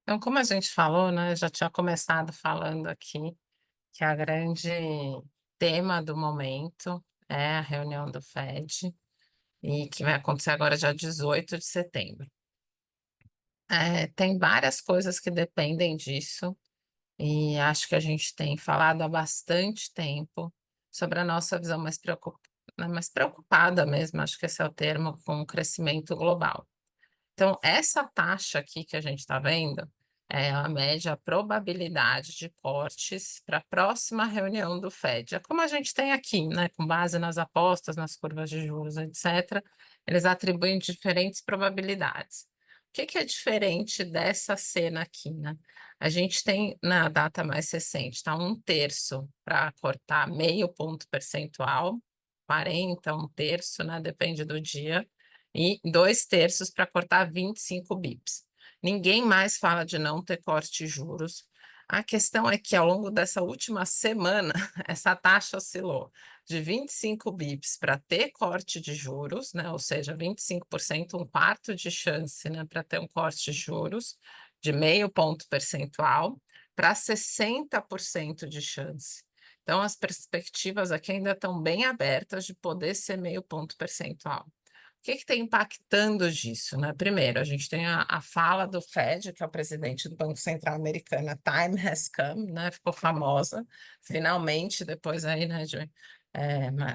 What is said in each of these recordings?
Então, como a gente falou, né, já tinha começado falando aqui que a grande tema do momento é a reunião do FED e que vai acontecer agora dia 18 de setembro. Tem várias coisas que dependem disso e acho que a gente tem falado há bastante tempo sobre a nossa visão mais preocupada mesmo, acho que esse é o termo, com o crescimento global. Então, essa taxa aqui que a gente está vendo, ela mede a probabilidade de cortes para a próxima reunião do FED. É como a gente tem aqui, né, com base nas apostas, nas curvas de juros, etc., eles atribuem diferentes probabilidades. O que que é diferente dessa cena aqui, né? A gente tem, na data mais recente, tá, 1/3 para cortar meio ponto percentual, 40, 1/3, né, depende do dia, e 2/3 para cortar 25 bips. Ninguém mais fala de não ter corte de juros. A questão é que ao longo dessa última semana, essa taxa oscilou de 25 bips para ter corte de juros, né, ou seja, 25%, 1/4 de chance, né, para ter um corte de juros de meio ponto percentual, para 60% de chance. Então as perspectivas aqui ainda estão bem abertas de poder ser meio ponto percentual. O que está impactando disso, né? Primeiro, a gente tem a fala do Fed, que é o presidente do Banco Central americano, a "Time has come", né, ficou famosa, finalmente, depois aí, né, de,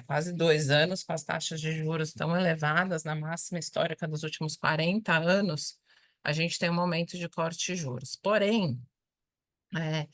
quase 2 anos com as taxas de juros tão elevadas, na máxima histórica dos últimos 40 anos, a gente tem um momento de corte de juros. Porém, eh,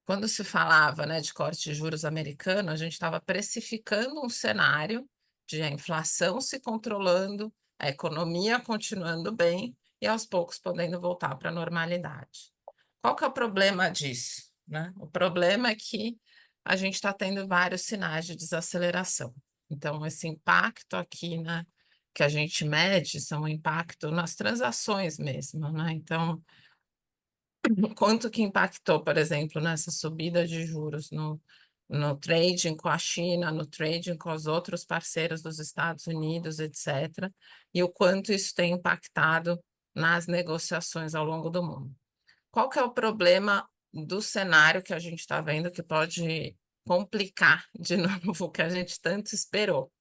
quando se falava, né, de corte de juros americano, a gente estava precificando um cenário de a inflação se controlando, a economia continuando bem e aos poucos podendo voltar para a normalidade. Qual que é o problema disso, né? O problema é que a gente está tendo vários sinais de desaceleração. Então, esse impacto aqui, né, que a gente mede, são um impacto nas transações mesmo, né? Então, quanto que impactou, por exemplo, nessa subida de juros no trading com a China, no trading com os outros parceiros dos Estados Unidos, etc., e o quanto isso tem impactado nas negociações ao longo do mundo. Qual que é o problema do cenário que a gente está vendo que pode complicar de novo o que a gente tanto esperou?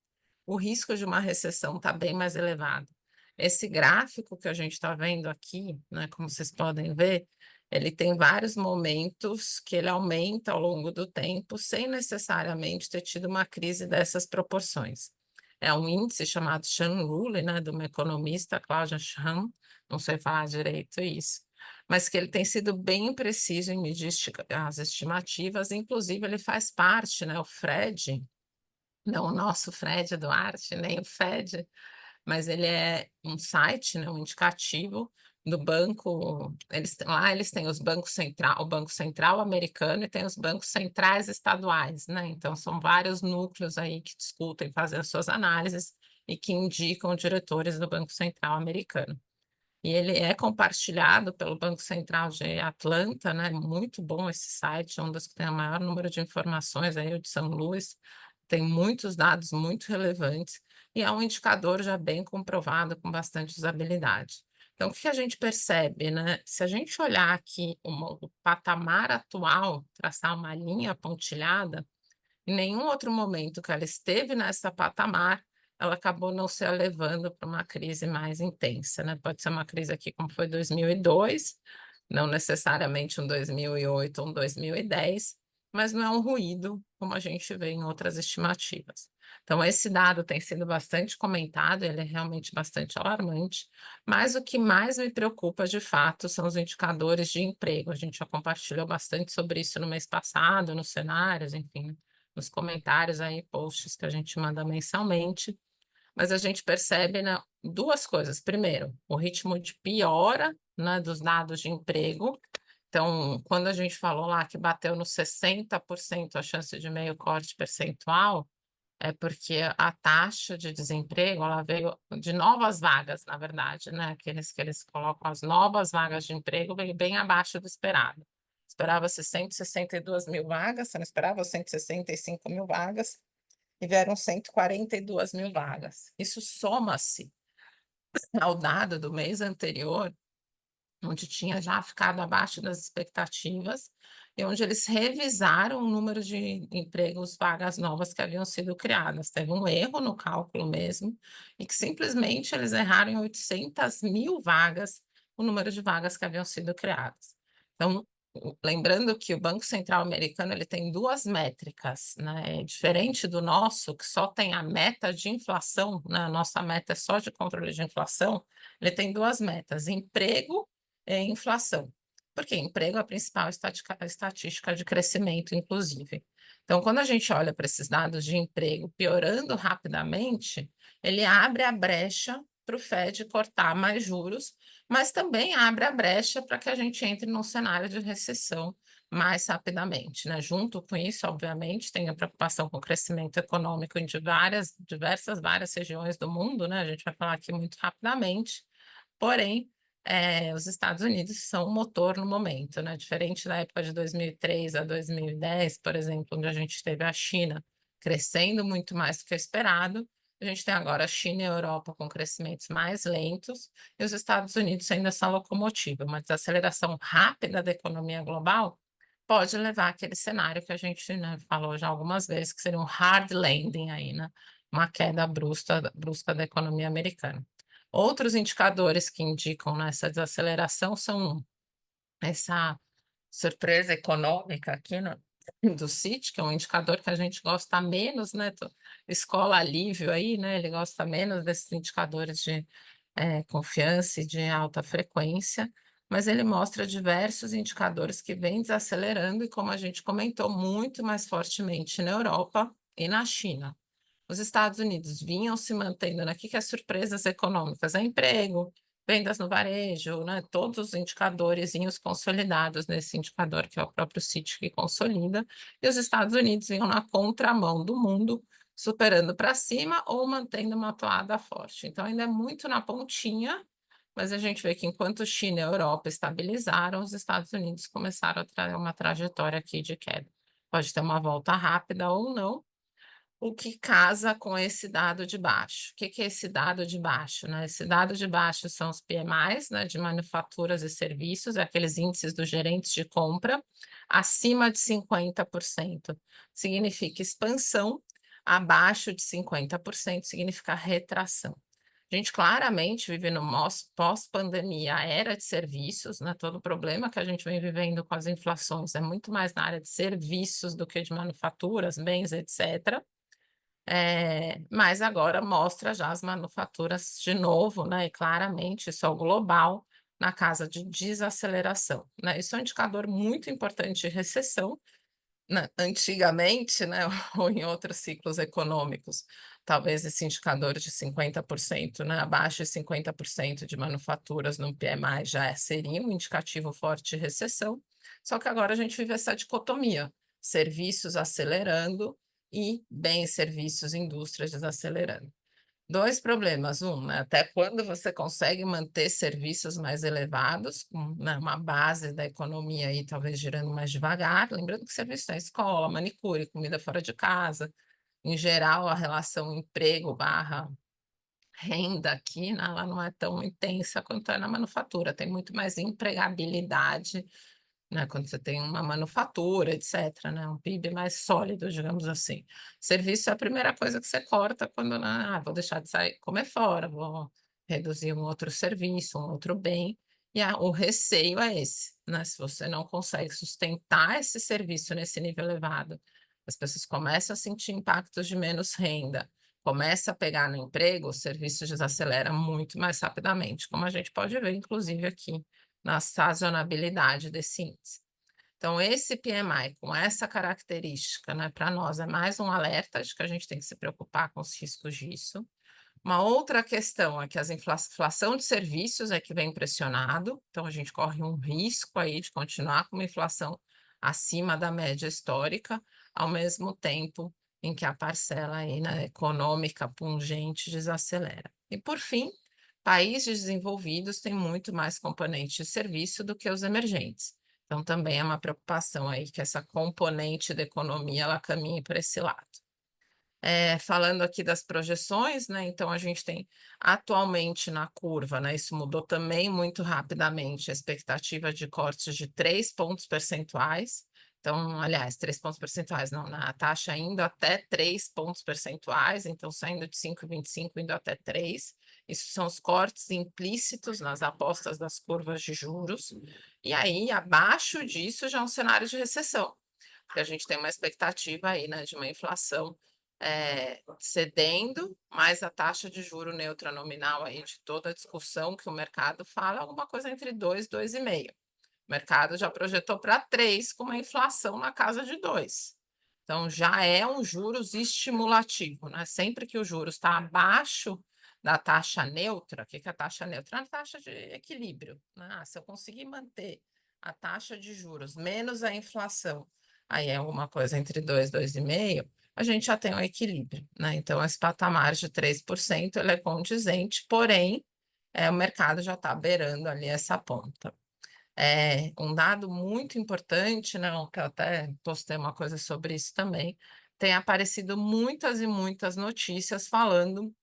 O risco de uma recessão está bem mais elevado. Esse gráfico que a gente está vendo aqui, né, como vocês podem ver, ele tem vários momentos que ele aumenta ao longo do tempo, sem necessariamente ter tido uma crise dessas proporções. É um índice chamado Shanluli, né, de uma economista, Claudia Shum, não sei falar direito isso, mas que ele tem sido bem preciso em medir as estimativas, inclusive ele faz parte, né, o Fred, não o nosso Fred Duarte, nem o Fed, mas ele é um site, né, um indicativo do banco. Eles têm os bancos central, o Banco Central americano, e tem os bancos centrais estaduais, né? Então são vários núcleos aí que discutem, fazem as suas análises e que indicam diretores do Banco Central americano. E ele é compartilhado pelo Banco Central de Atlanta, né? Muito bom esse site, é um dos que tem o maior número de informações aí, o de São Luís, tem muitos dados muito relevantes e é um indicador já bem comprovado, com bastante usabilidade. Então, o que a gente percebe, né? Se a gente olhar aqui o patamar atual, traçar uma linha pontilhada, em nenhum outro momento que ela esteve nessa patamar, ela acabou não se elevando para uma crise mais intensa, né. Pode ser uma crise aqui como foi 2002, não necessariamente um 2008 ou um 2010, mas não é um ruído como a gente vê em outras estimativas. Então esse dado tem sido bastante comentado, ele é realmente bastante alarmante, mas o que mais me preocupa de fato são os indicadores de emprego. A gente já compartilhou bastante sobre isso no mês passado, nos cenários, enfim, nos comentários aí, posts que a gente manda mensalmente, mas a gente percebe, né, 2 coisas. Primeiro, o ritmo de piora, né, dos dados de emprego. Então, quando a gente falou lá que bateu no 60% a chance de meio corte percentual, é porque a taxa de desemprego, ela veio de novas vagas, na verdade, né, aqueles que eles colocam as novas vagas de emprego, veio bem abaixo do esperado. Esperava-se 162.000 vagas, você não esperava 165.000 vagas, e vieram 142.000 vagas. Isso soma-se ao dado do mês anterior, onde tinha já ficado abaixo das expectativas, e onde eles revisaram o número de empregos, vagas novas que haviam sido criadas. Teve um erro no cálculo mesmo, e que simplesmente eles erraram em 800.000 vagas, o número de vagas que haviam sido criadas. Então, lembrando que o Banco Central americano ele tem duas métricas, né? Diferente do nosso, que só tem a meta de inflação, né? A nossa meta é só de controle de inflação, ele tem duas metas: emprego inflação, porque emprego é a principal estatística de crescimento, inclusive. Então, quando a gente olha para esses dados de emprego piorando rapidamente, ele abre a brecha para o Fed cortar mais juros, mas também abre a brecha para que a gente entre num cenário de recessão mais rapidamente, né? Junto com isso, obviamente, tem a preocupação com o crescimento econômico em várias regiões do mundo, né? A gente vai falar aqui muito rapidamente. Porém, os Estados Unidos são o motor no momento, né, diferente da época de 2003 a 2010, por exemplo, onde a gente teve a China crescendo muito mais do que o esperado, a gente tem agora a China e a Europa com crescimentos mais lentos e os Estados Unidos ainda são locomotiva. Uma desaceleração rápida da economia global pode levar àquele cenário que a gente, né, falou já algumas vezes, que seria um hard landing aí, né, uma queda brusca da economia americana. Outros indicadores que indicam nessa desaceleração são essa surpresa econômica aqui do CIT, que é um indicador que a gente gosta menos, né? Escola alívio aí, né? Ele gosta menos desses indicadores de confiança e de alta frequência, mas ele mostra diversos indicadores que vêm desacelerando e, como a gente comentou, muito mais fortemente na Europa e na China. Os Estados Unidos vinham se mantendo, né, que as surpresas econômicas? É emprego, vendas no varejo, né, todos os indicadorzinhos consolidados nesse indicador que é o próprio CIT que consolida, e os Estados Unidos vinham na contramão do mundo, superando para cima ou mantendo uma toada forte. Então ainda é muito na pontinha, mas a gente vê que enquanto China e Europa estabilizaram, os Estados Unidos começaram a uma trajetória aqui de queda. Pode ter uma volta rápida ou não, o que casa com esse dado de baixo. O que que é esse dado de baixo, né? Esse dado de baixo são os PMIs, né, de manufaturas e serviços, aqueles índices dos gerentes de compra, acima de 50% significa expansão, abaixo de 50% significa retração. A gente claramente vive no pós-pandemia, a era de serviços, né? Todo o problema que a gente vem vivendo com as inflações é muito mais na área de serviços do que de manufaturas, bens, etc. Mas agora mostra já as manufaturas de novo, né, e claramente isso é o global, na casa de desaceleração, né. Isso é um indicador muito importante de recessão, né. Antigamente, né, ou em outros ciclos econômicos, talvez esse indicador de 50%, né, abaixo de 50% de manufaturas no PMI já seria um indicativo forte de recessão, só que agora a gente vive essa dicotomia, serviços acelerando e bens, serviços, indústrias desacelerando. 2 problemas: né, até quando você consegue manter serviços mais elevados, com, né, uma base da economia aí talvez girando mais devagar, lembrando que serviço é escola, manicure, comida fora de casa, em geral a relação emprego barra renda aqui, né, ela não é tão intensa quanto é na manufatura, tem muito mais empregabilidade, né, quando você tem uma manufatura, etcétera, né, um PIB mais sólido, digamos assim. Serviço é a primeira coisa que você corta quando, né, vou deixar de sair comer fora, vou reduzir um outro serviço, um outro bem, e o receio é esse, né, se você não consegue sustentar esse serviço nesse nível elevado, as pessoas começam a sentir impactos de menos renda, começa a pegar no emprego, o serviço desacelera muito mais rapidamente, como a gente pode ver inclusive aqui na sazonabilidade desse índice. Então, esse PMI, com essa característica, né, para nós é mais um alerta de que a gente tem que se preocupar com os riscos disso. Uma outra questão é que a inflação de serviços é que vem pressionado, então a gente corre um risco aí de continuar com uma inflação acima da média histórica, ao mesmo tempo em que a parcela aí, né, econômica pungente desacelera. E por fim, países desenvolvidos têm muito mais componente de serviço do que os emergentes. Então também é uma preocupação aí que essa componente da economia ela caminhe para esse lado. Falando aqui das projeções, né? Então a gente tem atualmente na curva, né? Isso mudou também muito rapidamente, a expectativa de cortes de 3 pontos percentuais. Então, aliás, 3 pontos percentuais, não, na taxa indo até 3 pontos percentuais, então saindo de 5,25 indo até 3. Isso são os cortes implícitos nas apostas das curvas de juros. E aí, abaixo disso, já é um cenário de recessão, porque a gente tem uma expectativa aí, né, de uma inflação cedendo, mas a taxa de juro neutra nominal aí de toda a discussão que o mercado fala, alguma coisa entre 2 e 2,5. O mercado já projetou para 3 com uma inflação na casa de 2. Então já é um juros estimulativo, né? Sempre que o juros está abaixo da taxa neutra, o que é a taxa neutra? É a taxa de equilíbrio, né? Se eu conseguir manter a taxa de juros menos a inflação, aí é alguma coisa entre 2 e 2,5, a gente já tem um equilíbrio, né? Então, esse patamar de 3% ele é condizente, porém, o mercado já está beirando ali essa ponta. Um dado muito importante, né, que eu até postei uma coisa sobre isso também, tem aparecido muitas e muitas notícias falando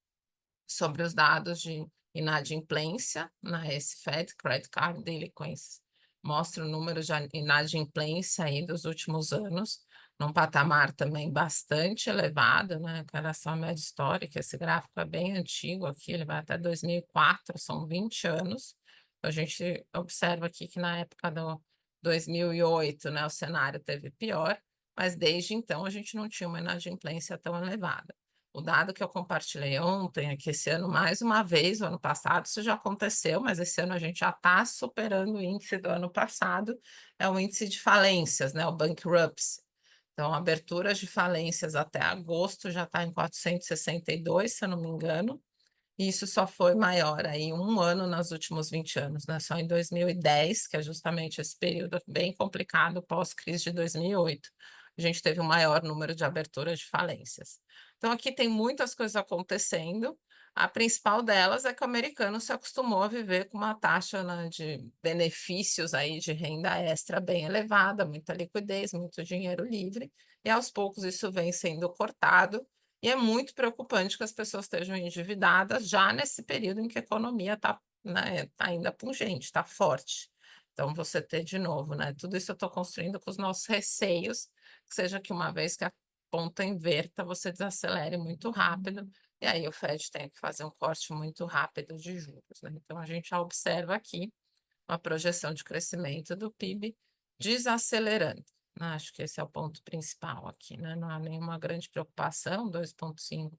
sobre os dados de inadimplência na Fed Credit Card Delinquencies. Mostra o número de inadimplência aí dos últimos anos, num patamar também bastante elevado, né, com relação à média histórica. Esse gráfico é bem antigo aqui, ele vai até 2004, são 20 anos. A gente observa aqui que na época do 2008, né, o cenário teve pior, mas desde então a gente não tinha uma inadimplência tão elevada. O dado que eu compartilhei ontem é que esse ano, mais uma vez, o ano passado, isso já aconteceu, mas esse ano a gente já está superando o índice do ano passado, é o índice de falências, né, o bankruptcy. Então, aberturas de falências até agosto já está em 462, se eu não me engano, e isso só foi maior aí um ano nos últimos 20 anos, né? Só em 2010, que é justamente esse período bem complicado pós-crise de 2008, a gente teve o maior número de aberturas de falências. Então, aqui tem muitas coisas acontecendo. A principal delas é que o americano se acostumou a viver com uma taxa, né, de benefícios aí de renda extra bem elevada, muita liquidez, muito dinheiro livre, e aos poucos isso vem sendo cortado e é muito preocupante que as pessoas estejam endividadas já nesse período em que a economia está, né, tá ainda pungente, está forte. Então, você ter de novo, né? Tudo isso eu estou construindo com os nossos receios, que seja que uma vez que a ponta inverta, você desacelere muito rápido, e aí o Fed tem que fazer um corte muito rápido de juros, né? Então, a gente já observa aqui uma projeção de crescimento do PIB desacelerando. Acho que esse é o ponto principal aqui, né? Não há nenhuma grande preocupação, 2,5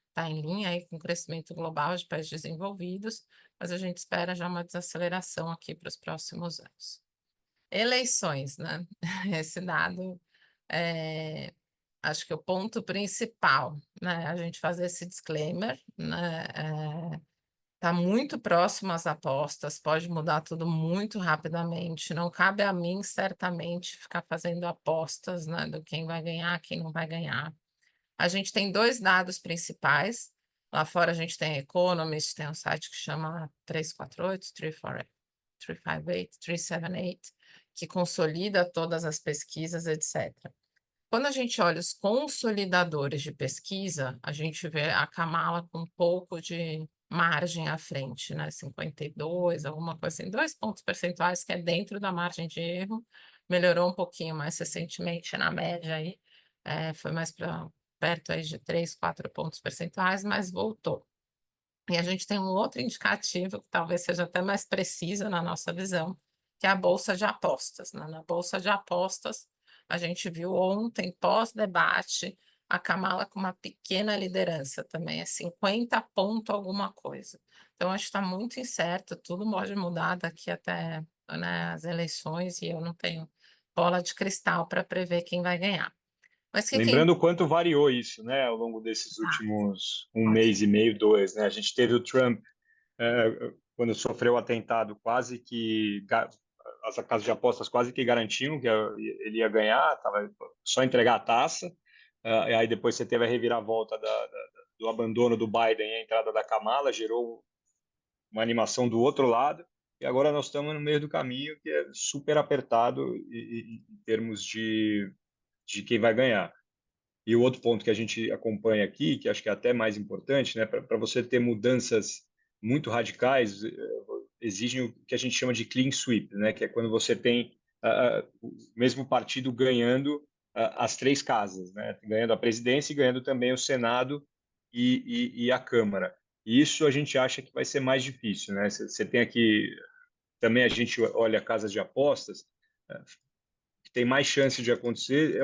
está em linha aí com o crescimento global de países desenvolvidos, mas a gente espera já uma desaceleração aqui para os próximos anos. Eleições, né? Esse dado acho que o ponto principal, né? A gente fazer esse disclaimer, né? Está muito próximo às apostas, pode mudar tudo muito rapidamente. Não cabe a mim, certamente, ficar fazendo apostas, né, do quem vai ganhar, quem não vai ganhar. A gente tem dois dados principais. Lá fora a gente tem Economist, tem um site que chama 348, 348, 358, 378, que consolida todas as pesquisas, etc. Quando a gente olha os consolidadores de pesquisa, a gente vê a Kamala com um pouco de margem à frente, né? 52, alguma coisa assim, 2 pontos percentuais, que é dentro da margem de erro. Melhorou um pouquinho mais recentemente na média aí, foi mais para perto aí de 3, 4 pontos percentuais, mas voltou. E a gente tem um outro indicativo, que talvez seja até mais preciso na nossa visão, que é a bolsa de apostas, né? Na bolsa de apostas, a gente viu ontem, pós-debate, a Kamala com uma pequena liderança também, é 50 ponto alguma coisa. Então, acho que está muito incerto, tudo pode mudar daqui até, né, as eleições, e eu não tenho bola de cristal para prever quem vai ganhar. Mas o que Lembrando o quanto variou isso, né, ao longo desses últimos um mês e meio, dois, né? A gente teve o Trump, quando sofreu o atentado, quase que as casas de apostas quase que garantiam que ele ia ganhar, tava só entregar a taça. E aí depois você teve a reviravolta do abandono do Biden e a entrada da Kamala, gerou uma animação do outro lado. E agora nós estamos no meio do caminho, que é super apertado em termos de quem vai ganhar. E o outro ponto que a gente acompanha aqui, que acho que é até mais importante, né, para você ter mudanças muito radicais, exigem o que a gente chama de clean sweep, né, que é quando você tem o mesmo partido ganhando as três casas, né, ganhando a presidência e ganhando também o Senado e a Câmara. E isso a gente acha que vai ser mais difícil, né? Você tem aqui também a gente olha casas de apostas, que tem mais chance de acontecer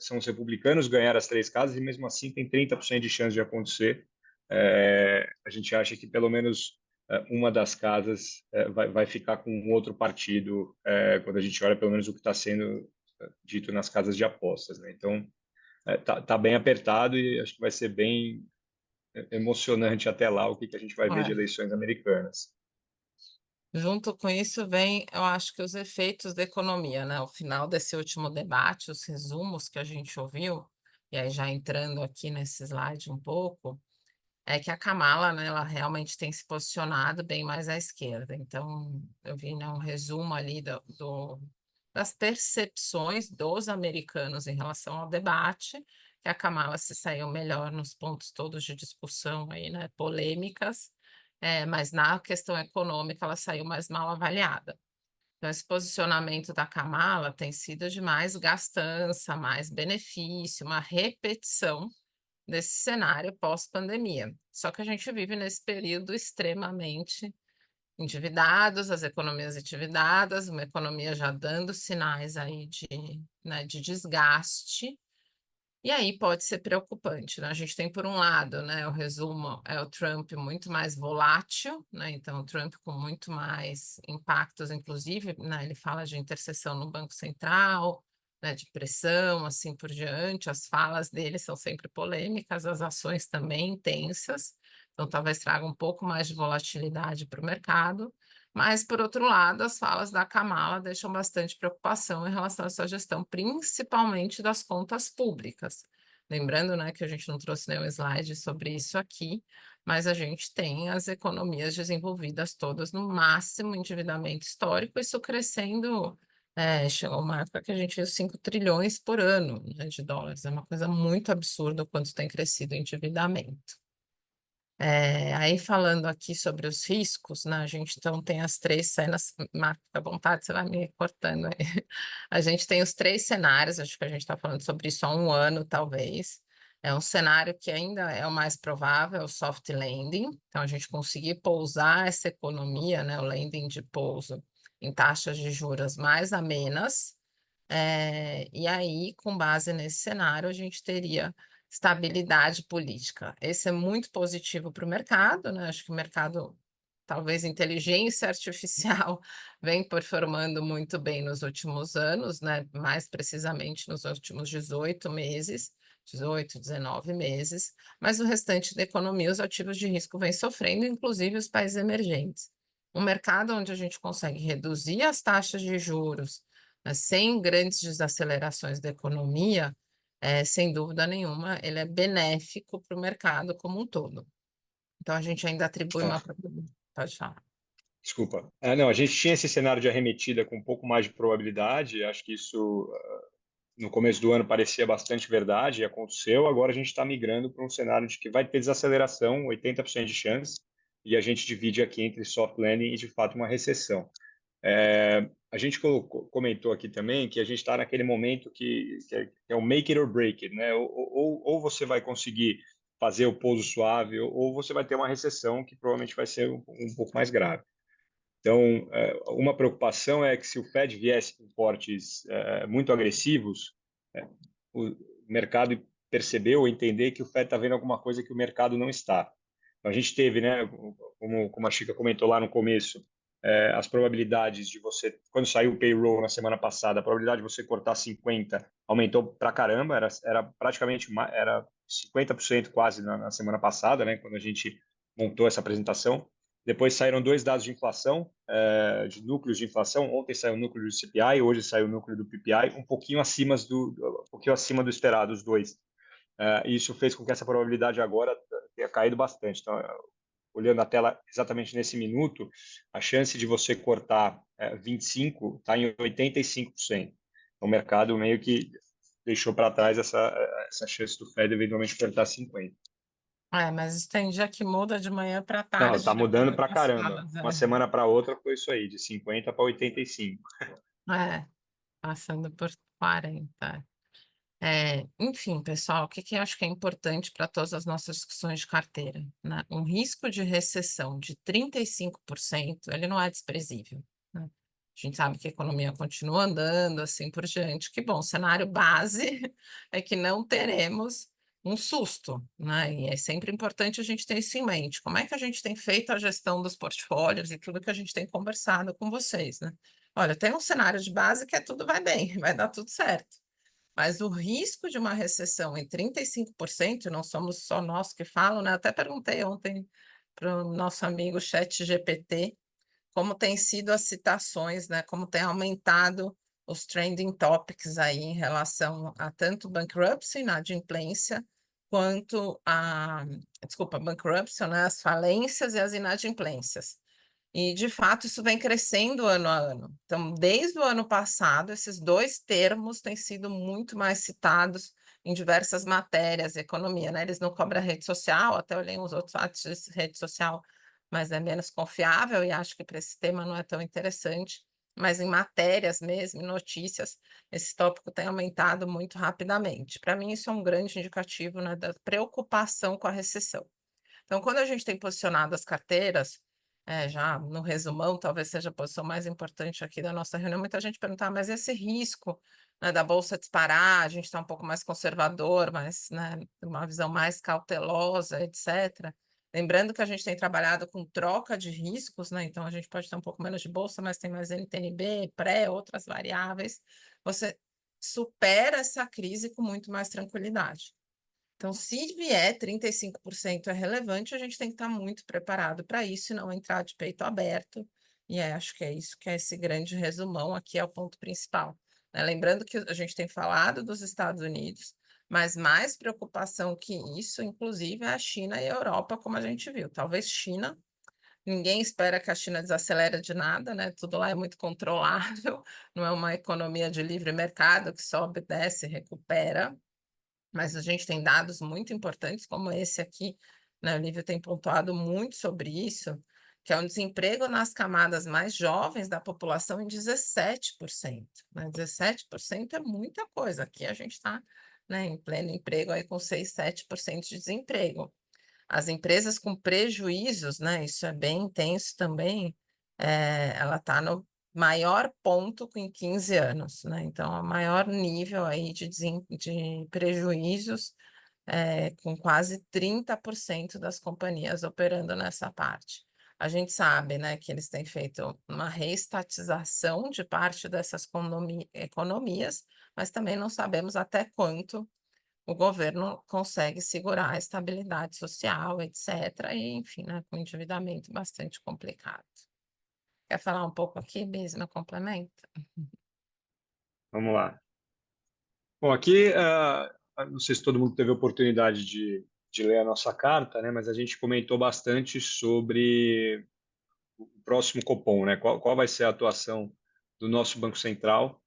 são os republicanos ganhar as três casas e mesmo assim tem 30% de chance de acontecer. A gente acha que pelo menos uma das casas vai ficar com um outro partido quando a gente olha pelo menos o que está sendo dito nas casas de apostas, né? Então tá bem apertado e acho que vai ser bem emocionante até lá o que a gente vai ver de É. eleições americanas. Junto com isso vem, eu acho que os efeitos da economia, né? O final desse último debate, os resumos que a gente ouviu, e aí já entrando aqui nesse slide um pouco, é que a Kamala, né, ela realmente tem se posicionado bem mais à esquerda. Então, eu vi, né, um resumo ali das percepções dos americanos em relação ao debate, que a Kamala se saiu melhor nos pontos todos de discussão aí, né, polêmicas, mas na questão econômica ela saiu mais mal avaliada. Então, esse posicionamento da Kamala tem sido de mais gastança, mais benefício, uma repetição desse cenário pós-pandemia. Só que a gente vive nesse período extremamente endividados, as economias endividadas, uma economia já dando sinais aí de, né, de desgaste, e aí pode ser preocupante, né? A gente tem, por um lado, né, o resumo é o Trump muito mais volátil, né? Então, o Trump com muito mais impactos, inclusive, né, ele fala de intercessão no Banco Central, né, de pressão, assim por diante. As falas dele são sempre polêmicas, as ações também intensas, então talvez traga um pouco mais de volatilidade para o mercado. Mas, por outro lado, as falas da Kamala deixam bastante preocupação em relação a essa gestão, principalmente das contas públicas. Lembrando, né, que a gente não trouxe nenhum slide sobre isso aqui, mas a gente tem as economias desenvolvidas todas no máximo endividamento histórico, isso crescendo, chegou uma época que a gente viu 5 trilhões por ano, né, de dólares. É uma coisa muito absurda o quanto tem crescido o endividamento. Aí falando aqui sobre os riscos, né, a gente então tem as três cenas, Marco, fica à vontade, você vai me cortando aí. A gente tem os três cenários, acho que a gente está falando sobre isso há um ano, talvez. É um cenário que ainda é o mais provável, o soft landing, então a gente conseguir pousar essa economia, né, o landing de pouso, em taxas de juros mais amenas, e aí, com base nesse cenário, a gente teria estabilidade política. Esse é muito positivo para o mercado, né? Acho que o mercado, talvez inteligência artificial, vem performando muito bem nos últimos anos, né? Mais precisamente nos últimos 18 meses, 18, 19 meses, mas o restante da economia, os ativos de risco vêm sofrendo, inclusive os países emergentes. Um mercado onde a gente consegue reduzir as taxas de juros, mas sem grandes desacelerações da economia, sem dúvida nenhuma, ele é benéfico para o mercado como um todo. Então, a gente ainda atribui É, uma. Pode falar. desculpa. Não, a gente tinha esse cenário de arremetida com um pouco mais de probabilidade. Acho que isso no começo do ano parecia bastante verdade e aconteceu. Agora a gente está migrando para um cenário de que vai ter desaceleração, 80% de chance, e a gente divide aqui entre soft landing e de fato uma recessão. A gente comentou aqui também que a gente está naquele momento que é o make it or break it, né? Ou você vai conseguir fazer o pouso suave, ou você vai ter uma recessão que provavelmente vai ser um pouco mais grave. Então, uma preocupação é que se o Fed viesse com cortes muito agressivos, o mercado percebeu ou entender que o Fed está vendo alguma coisa que o mercado não está. Então, a gente teve, né, como a Chica comentou lá no começo, as probabilidades de você, quando saiu o payroll na semana passada, a probabilidade de você cortar 50 aumentou para caramba, era praticamente era 50% quase na semana passada, né, quando a gente montou essa apresentação. Depois saíram dois dados de inflação, de núcleos de inflação. Ontem saiu o núcleo do CPI, hoje saiu o núcleo do PPI, um pouquinho acima do esperado, os dois. Isso fez com que essa probabilidade agora tenha caído bastante. Então, olhando a tela exatamente nesse minuto, a chance de você cortar 25 está em 85%. O mercado meio que deixou para trás essa chance do Fed eventualmente cortar 50. Mas tem dia que muda de manhã para Não, tarde, está de acordo mudando para com as caramba. falas. Uma semana para outra foi isso aí, de 50 para 85. Passando por 40. Enfim, pessoal, o que que eu acho que é importante para todas as nossas discussões de carteira, né? Um risco de recessão de 35%, ele não é desprezível, né? A gente sabe que a economia continua andando, assim por diante. Que bom, o cenário base é que não teremos um susto, né? E é sempre importante a gente ter isso em mente. Como é que a gente tem feito a gestão dos portfólios e tudo que a gente tem conversado com vocês, né? Olha, tem um cenário de base que é tudo vai bem, vai dar tudo certo. Mas o risco de uma recessão em 35%, não somos só nós que falam, né? Até perguntei ontem para o nosso amigo ChatGPT como tem sido as citações, né? Como tem aumentado os trending topics aí em relação a tanto bankruptcy, inadimplência, quanto desculpa, bankruptcy, né? As falências e as inadimplências. E, de fato, isso vem crescendo ano a ano. Então, desde o ano passado, esses dois termos têm sido muito mais citados em diversas matérias de economia, né? Eles não cobram a rede social, até olhei uns outros sites de rede social, mas é menos confiável e acho que para esse tema não é tão interessante. Mas em matérias mesmo, em notícias, esse tópico tem aumentado muito rapidamente. Para mim, isso é um grande indicativo, né, da preocupação com a recessão. Então, quando a gente tem posicionado as carteiras, já no resumão, talvez seja a posição mais importante aqui da nossa reunião, muita gente perguntar, mas esse risco, né, da bolsa disparar, a gente está um pouco mais conservador, mas, né, uma visão mais cautelosa, etc. Lembrando que a gente tem trabalhado com troca de riscos, né? Então a gente pode ter um pouco menos de bolsa, mas tem mais NTNB, pré, outras variáveis. Você supera essa crise com muito mais tranquilidade. Então, se vier 35% é relevante, a gente tem que estar muito preparado para isso e não entrar de peito aberto. E acho que é isso que é esse grande resumão aqui, é o ponto principal, né? Lembrando que a gente tem falado dos Estados Unidos, mas mais preocupação que isso, inclusive, é a China e a Europa, como a gente viu. Talvez China, ninguém espera que a China desacelere de nada, né? Tudo lá é muito controlável, não é uma economia de livre mercado que sobe, desce, recupera. Mas a gente tem dados muito importantes, como esse aqui, né? O Lívia tem pontuado muito sobre isso, que é um desemprego nas camadas mais jovens da população em 17%, né? 17% é muita coisa. Aqui a gente está, né, em pleno emprego aí com 6, 7% de desemprego. As empresas com prejuízos, né? Isso é bem intenso também. Ela está no maior ponto em 15 anos, né? Então, o maior nível aí de prejuízos, com quase 30% das companhias operando nessa parte. A gente sabe, né, que eles têm feito uma reestatização de parte dessas economias, mas também não sabemos até quanto o governo consegue segurar a estabilidade social, etc. E, enfim, né, com endividamento bastante complicado. Quer falar um pouco aqui, Bisma, complementa? Vamos lá. Bom, aqui, não sei se todo mundo teve a oportunidade de ler a nossa carta, né, mas a gente comentou bastante sobre o próximo Copom, né? Qual vai ser a atuação do nosso Banco Central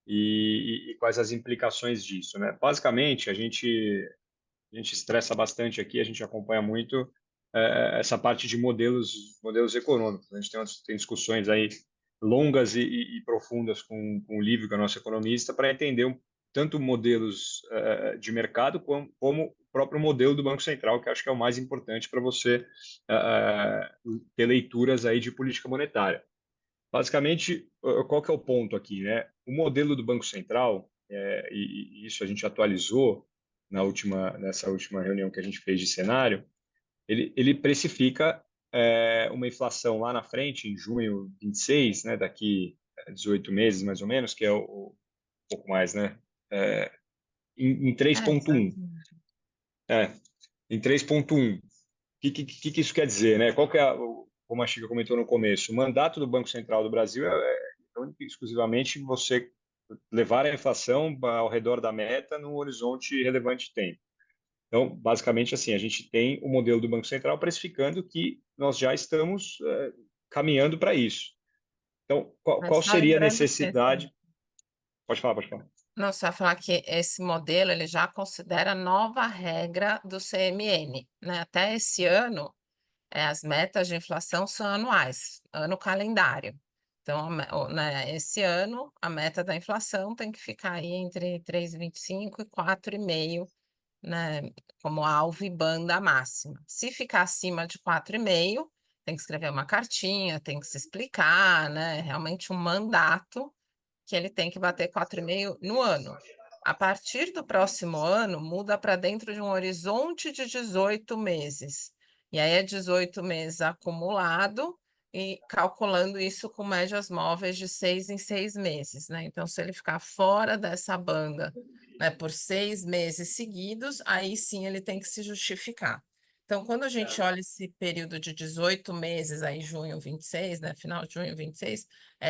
e quais as implicações disso, né? Basicamente, a gente estressa bastante aqui, a gente acompanha muito essa parte de modelos econômicos. A gente tem discussões aí longas e profundas com o Lívio, que é o nosso economista, para entender tanto modelos de mercado como o próprio modelo do Banco Central, que acho que é o mais importante para você ter leituras aí de política monetária. Basicamente, qual que é o ponto aqui, né? O modelo do Banco Central, e isso a gente atualizou nessa última reunião que a gente fez de cenário, ele precifica uma inflação lá na frente, em junho 26, né? Daqui 18 meses, mais ou menos, que é um pouco mais, né? É, em 3,1. Exatamente. É, em 3,1. O que isso quer dizer, né? Qual que é, como a Chica comentou no começo, o mandato do Banco Central do Brasil exclusivamente você levar a inflação ao redor da meta num horizonte relevante de tempo. Então, basicamente, assim, a gente tem o modelo do Banco Central precificando que nós já estamos caminhando para isso. Então, qual Mas só seria a lembrando que necessidade? Pode falar, pode falar. Não, você vai falar que esse modelo ele já considera nova regra do CMN, né? Até esse ano, as metas de inflação são anuais, ano calendário. Então, né, esse ano, a meta da inflação tem que ficar aí entre 3,25 e 4,5, né, como alvo e banda máxima. Se ficar acima de 4,5, tem que escrever uma cartinha, tem que se explicar, né? Realmente um mandato que ele tem que bater 4,5 no ano. A partir do próximo ano, muda para dentro de um horizonte de 18 meses. E aí é 18 meses acumulado e calculando isso com médias móveis de 6 em 6 meses, né? Então, se ele ficar fora dessa banda, né, por 6 meses seguidos, aí sim ele tem que se justificar. Então, quando a gente olha esse período de 18 meses, aí junho 26, né, final de junho 26,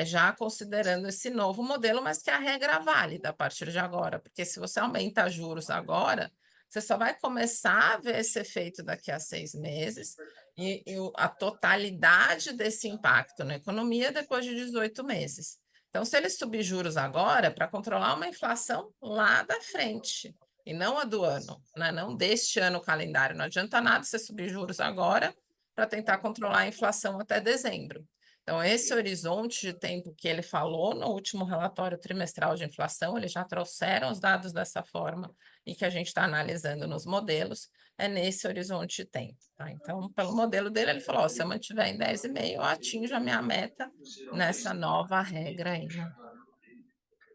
já considerando esse novo modelo, mas que a regra é válida a partir de agora, porque se você aumenta juros agora, você só vai começar a ver esse efeito daqui a 6 meses e a totalidade desse impacto na economia depois de 18 meses. Então, se ele subir juros agora, para controlar uma inflação lá da frente, e não a do ano, né? Não deste ano calendário. Não adianta nada você subir juros agora para tentar controlar a inflação até dezembro. Então, esse horizonte de tempo que ele falou no último relatório trimestral de inflação, eles já trouxeram os dados dessa forma e que a gente está analisando nos modelos, é nesse horizonte de tempo. Tá? Então, pelo modelo dele, ele falou: se eu mantiver em 10,5, eu atinjo a minha meta nessa nova regra aí, né?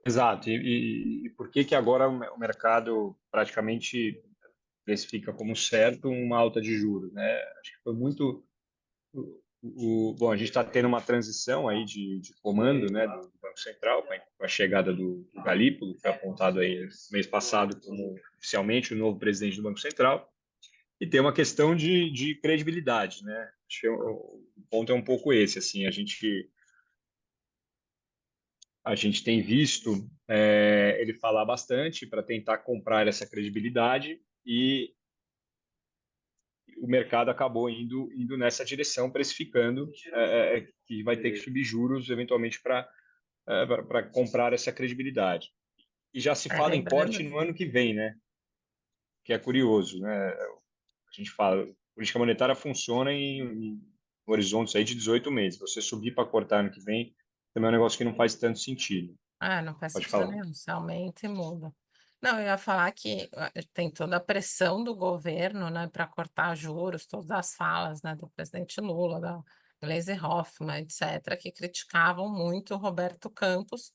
Exato. E por que que agora o mercado praticamente precifica como certo uma alta de juros, né? Acho que foi muito bom, a gente está tendo uma transição aí de comando, né, do Banco Central, com a chegada do Galípolo, que foi apontado aí mês passado como oficialmente o novo presidente do Banco Central, e tem uma questão de credibilidade, né? Acho que o ponto é um pouco esse, assim, a gente tem visto ele falar bastante para tentar comprar essa credibilidade e o mercado acabou indo nessa direção, precificando que vai ter que subir juros eventualmente para comprar essa credibilidade. E já se fala em Lembrando. corte no ano que vem, né? Que é curioso, né? A gente fala, política monetária funciona em horizontes aí de 18 meses. Você subir para cortar ano que vem também é um negócio que não faz tanto sentido. Não faz Pode sentido falar. nenhum, se aumenta e muda. Não, eu ia falar que tem toda a pressão do governo, né, para cortar juros, todas as falas, né, do presidente Lula, da Gleisi Hoffmann, etc., que criticavam muito o Roberto Campos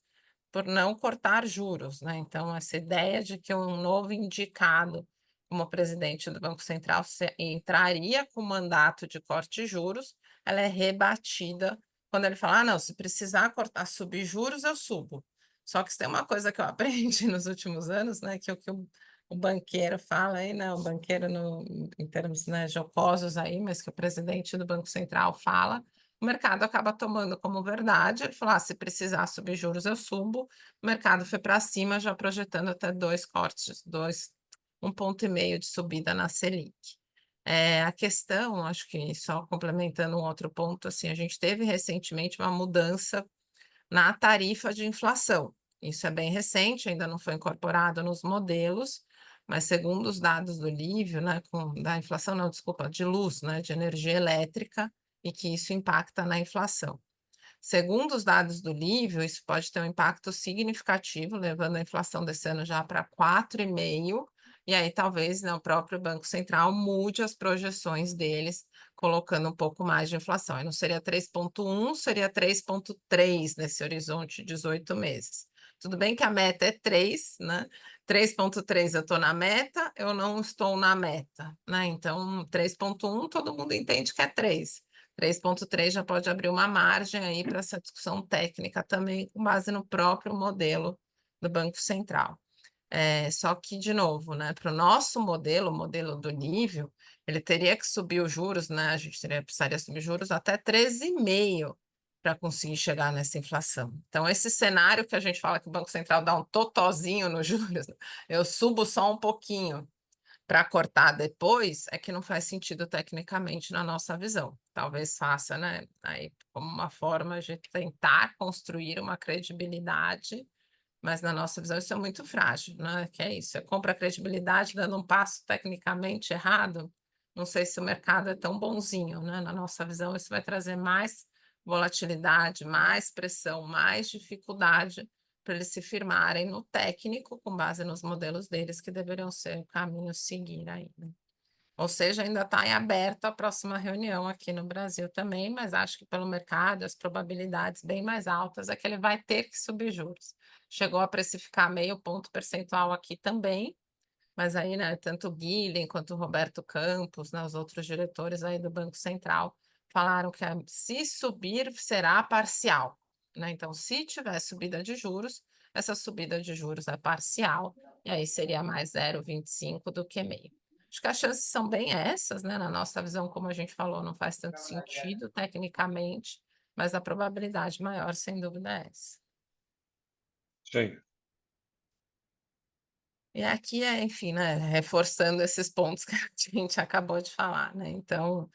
por não cortar juros, né? Então, essa ideia de que um novo indicado como presidente do Banco Central entraria com mandato de corte de juros, ela é rebatida quando ele fala: não, se precisar cortar, subir juros, eu subo. Só que se tem uma coisa que eu aprendi nos últimos anos, né, que o banqueiro fala aí, né, o banqueiro em termos, né, jocosos aí, mas que o presidente do Banco Central fala, o mercado acaba tomando como verdade. Ele falou: se precisar subir juros, eu subo. O mercado foi para cima, já projetando até 2 cortes, 1,5 ponto de subida na Selic. A questão, acho que só complementando um outro ponto, assim, a gente teve recentemente uma mudança na tarifa de inflação. Isso é bem recente, ainda não foi incorporado nos modelos, mas segundo os dados do Lívio, né, da inflação, não, desculpa, de luz, né, de energia elétrica, e que isso impacta na inflação. Segundo os dados do Lívio, isso pode ter um impacto significativo, levando a inflação desse ano já para 4,5%, e aí talvez, né, o próprio Banco Central mude as projeções deles, colocando um pouco mais de inflação. Aí não seria 3,1, seria 3,3 nesse horizonte de 18 meses. Tudo bem que a meta é 3, né? 3,3 eu estou na meta, eu não estou na meta, né? Então, 3,1 todo mundo entende que é 3. 3,3 já pode abrir uma margem aí para essa discussão técnica também, com base no próprio modelo do Banco Central. Só que, de novo, né, para o nosso modelo, o modelo do nível, ele teria que subir os juros, né? A gente precisaria subir juros até 13,5 para conseguir chegar nessa inflação. Então, esse cenário que a gente fala que o Banco Central dá um totozinho nos juros, né, eu subo só um pouquinho para cortar depois, é que não faz sentido tecnicamente na nossa visão. Talvez faça, né, aí como uma forma de tentar construir uma credibilidade mas na nossa visão isso é muito frágil, né? Que é isso, é compra credibilidade dando um passo tecnicamente errado. Não sei se o mercado é tão bonzinho, né? Na nossa visão, isso vai trazer mais volatilidade, mais pressão, mais dificuldade para eles se firmarem no técnico com base nos modelos deles, que deveriam ser o caminho a seguir aí, né? Ou seja, ainda está em aberto a próxima reunião aqui no Brasil também, mas acho que pelo mercado, as probabilidades bem mais altas é que ele vai ter que subir juros. Chegou a precificar meio ponto percentual aqui também, mas aí, né, tanto o Guilherme quanto o Roberto Campos, né, os outros diretores aí do Banco Central, falaram que se subir será parcial, né? Então, se tiver subida de juros, essa subida de juros é parcial, e aí seria mais 0,25 do que meio. Acho que as chances são bem essas, né? Na nossa visão, como a gente falou, não faz tanto sentido tecnicamente, mas a probabilidade maior, sem dúvida, é essa. Sim. E aqui é, enfim, né, reforçando esses pontos que a gente acabou de falar, né? Então,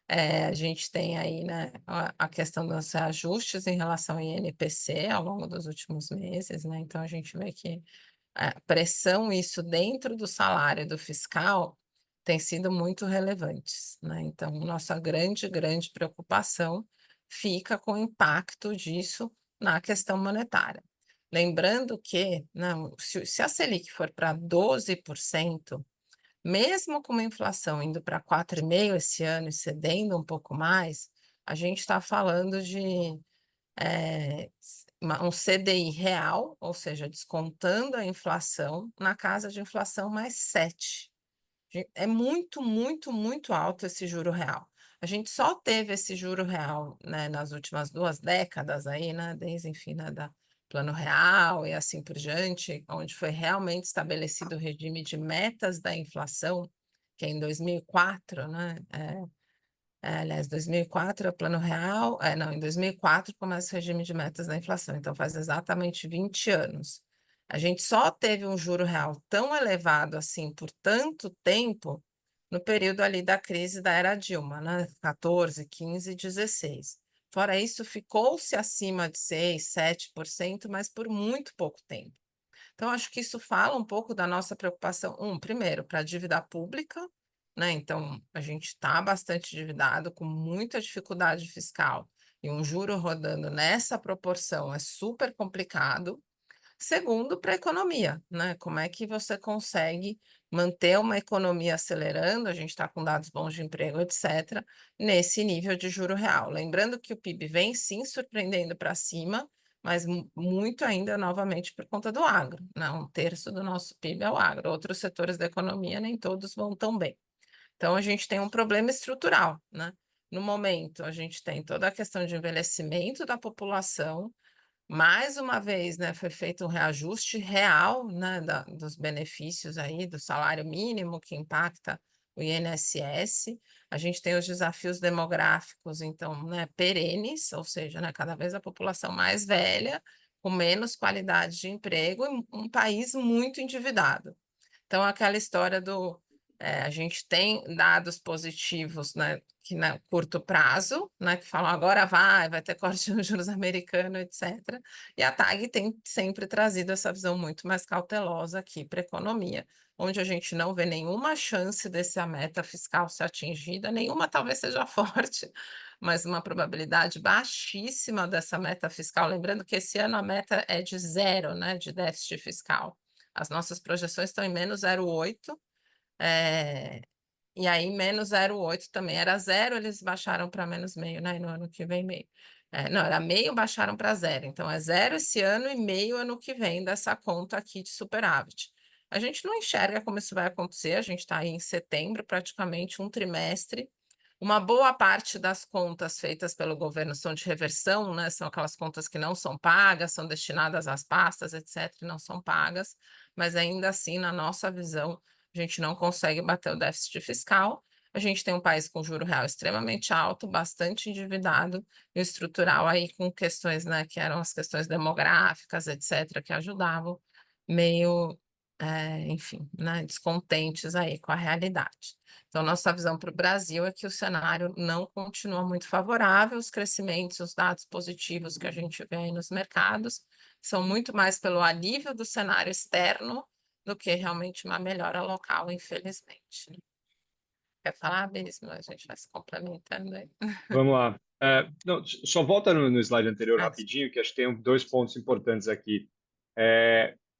a gente tem aí, né, a questão dos ajustes em relação ao INPC ao longo dos últimos meses, né? Então, a gente vê que a pressão, isso dentro do salário do fiscal, tem sido muito relevantes, né? Então, nossa grande preocupação fica com o impacto disso na questão monetária. Lembrando que, não, se a Selic for para 12%, mesmo com uma inflação indo para 4,5% esse ano e cedendo um pouco mais, a gente está falando de um CDI real, ou seja, descontando a inflação, na casa de inflação mais 7. É muito alto esse juro real. A gente só teve esse juro real, né, nas últimas 2 décadas aí, né, desde, enfim, né, da Plano Real e assim por diante, onde foi realmente estabelecido o regime de metas da inflação, que é em 2004, né, aliás, 2004 é o Plano Real, não, em 2004 começa o regime de metas da inflação, então faz exatamente 20 anos. A gente só teve um juro real tão elevado assim por tanto tempo no período ali da crise da era Dilma, né? 14, 15, 16. Fora isso, ficou-se acima de 6, 7%, mas por muito pouco tempo. Então, acho que isso fala um pouco da nossa preocupação, primeiro, para a dívida pública, né? Então, a gente está bastante endividado, com muita dificuldade fiscal, e um juro rodando nessa proporção é super complicado. Segundo, para a economia, né? Como é que você consegue manter uma economia acelerando? A gente está com dados bons de emprego, etc., nesse nível de juro real. Lembrando que o PIB vem sim surpreendendo para cima, mas muito ainda, novamente, por conta do agro, né? 1/3 do nosso PIB é o agro. Outros setores da economia, nem todos vão tão bem. Então, a gente tem um problema estrutural, né? No momento, a gente tem toda a questão de envelhecimento da população. Mais uma vez, né, foi feito um reajuste real, né, dos benefícios aí, do salário mínimo que impacta o INSS. A gente tem os desafios demográficos, então, né, perenes, ou seja, né, cada vez a população mais velha, com menos qualidade de emprego e um país muito endividado. Então, aquela história a gente tem dados positivos, né, que no curto prazo, né, que falam agora vai ter corte nos juros americanos, etc. E a TAG tem sempre trazido essa visão muito mais cautelosa aqui para a economia, onde a gente não vê nenhuma chance dessa meta fiscal ser atingida, nenhuma talvez seja forte, mas uma probabilidade baixíssima dessa meta fiscal. Lembrando que esse ano a meta é de 0, né, de déficit fiscal. As nossas projeções estão em menos 0,8, e aí menos 0,8 também era 0, eles baixaram para menos meio, né? E no ano que vem meio. Não, era meio, baixaram para 0. Então é 0 esse ano e meio ano que vem dessa conta aqui de superávit. A gente não enxerga como isso vai acontecer, a gente está aí em setembro, praticamente um trimestre. Uma boa parte das contas feitas pelo governo são de reversão, né? São aquelas contas que não são pagas, são destinadas às pastas, etc., e não são pagas, mas ainda assim, na nossa visão, a gente não consegue bater o déficit fiscal. A gente tem um país com juro real extremamente alto, bastante endividado, e o estrutural aí com questões, né, que eram as questões demográficas, etc., que ajudavam, meio enfim, né, descontentes aí com a realidade. Então, nossa visão para o Brasil é que o cenário não continua muito favorável, os crescimentos, os dados positivos que a gente vê aí nos mercados são muito mais pelo alívio do cenário externo do que realmente uma melhora local, infelizmente, né. Quer falar, Bismo? A gente vai se complementando aí. Vamos lá. Não, só volta no slide anterior Ah, rapidinho, que acho que tem dois pontos importantes aqui.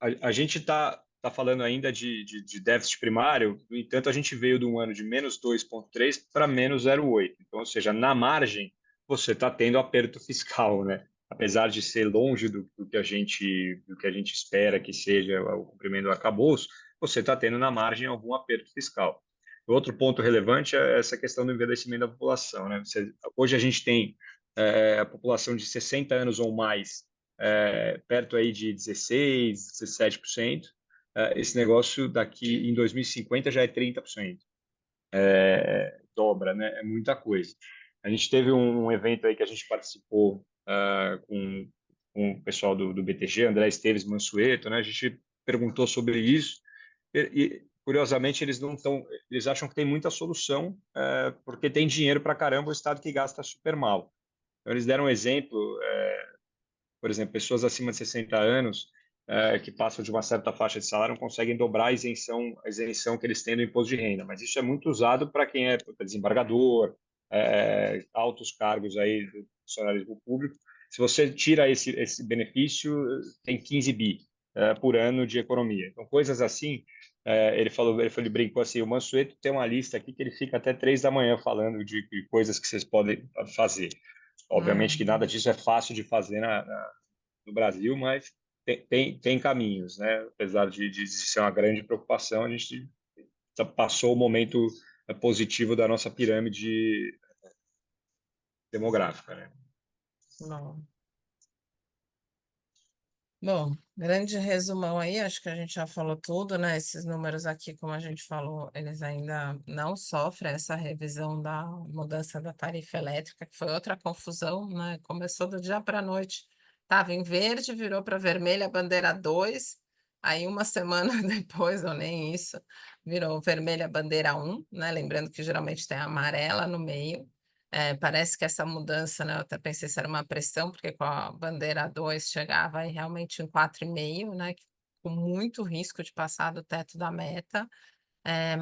A gente tá falando ainda de déficit primário, no entanto, a gente veio de um ano de menos 2,3 para menos 0,8. Então, ou seja, na margem, você está tendo aperto fiscal, né? Apesar de ser longe do que a gente espera que seja o cumprimento do arcabouço, você está tendo na margem algum aperto fiscal. Outro ponto relevante é essa questão do envelhecimento da população, né? Hoje a gente tem a população de 60 anos ou mais perto aí de 16, 17%. Esse negócio daqui em 2050 já é 30%. Dobra, né? É muita coisa. A gente teve um evento aí que a gente participou com o pessoal do BTG, André Esteves Mansueto, né? A gente perguntou sobre isso curiosamente eles não estão, eles acham que tem muita solução porque tem dinheiro para caramba o estado que gasta super mal. Então eles deram um exemplo, por exemplo, pessoas acima de 60 anos que passam de uma certa faixa de salário não conseguem dobrar a isenção que eles têm do imposto de renda, mas isso é muito usado para quem é desembargador, altos cargos aí do funcionalismo público. Se você tira esse benefício, tem 15 bi por ano de economia. Então, coisas assim, ele brincou assim, o Mansueto tem uma lista aqui que ele fica até 3 da manhã falando de coisas que vocês podem fazer. Obviamente que nada uhum. disso é fácil de fazer no Brasil, mas tem caminhos, né? Apesar de ser uma grande preocupação, a gente passou o momento positivo da nossa pirâmide demográfica, né? Bom. Bom, grande resumão aí, acho que a gente já falou tudo, né? Esses números aqui, como a gente falou, eles ainda não sofrem essa revisão da mudança da tarifa elétrica, que foi outra confusão, né? Começou do dia para a noite, estava em verde, virou para vermelha, bandeira 2. Aí uma semana depois, ou nem isso, virou vermelha, bandeira 1, né? Lembrando que geralmente tem a amarela no meio. Parece que essa mudança, né, eu até pensei se era uma pressão, porque com a bandeira 2 chegava aí realmente em 4,5, né, com muito risco de passar do teto da meta,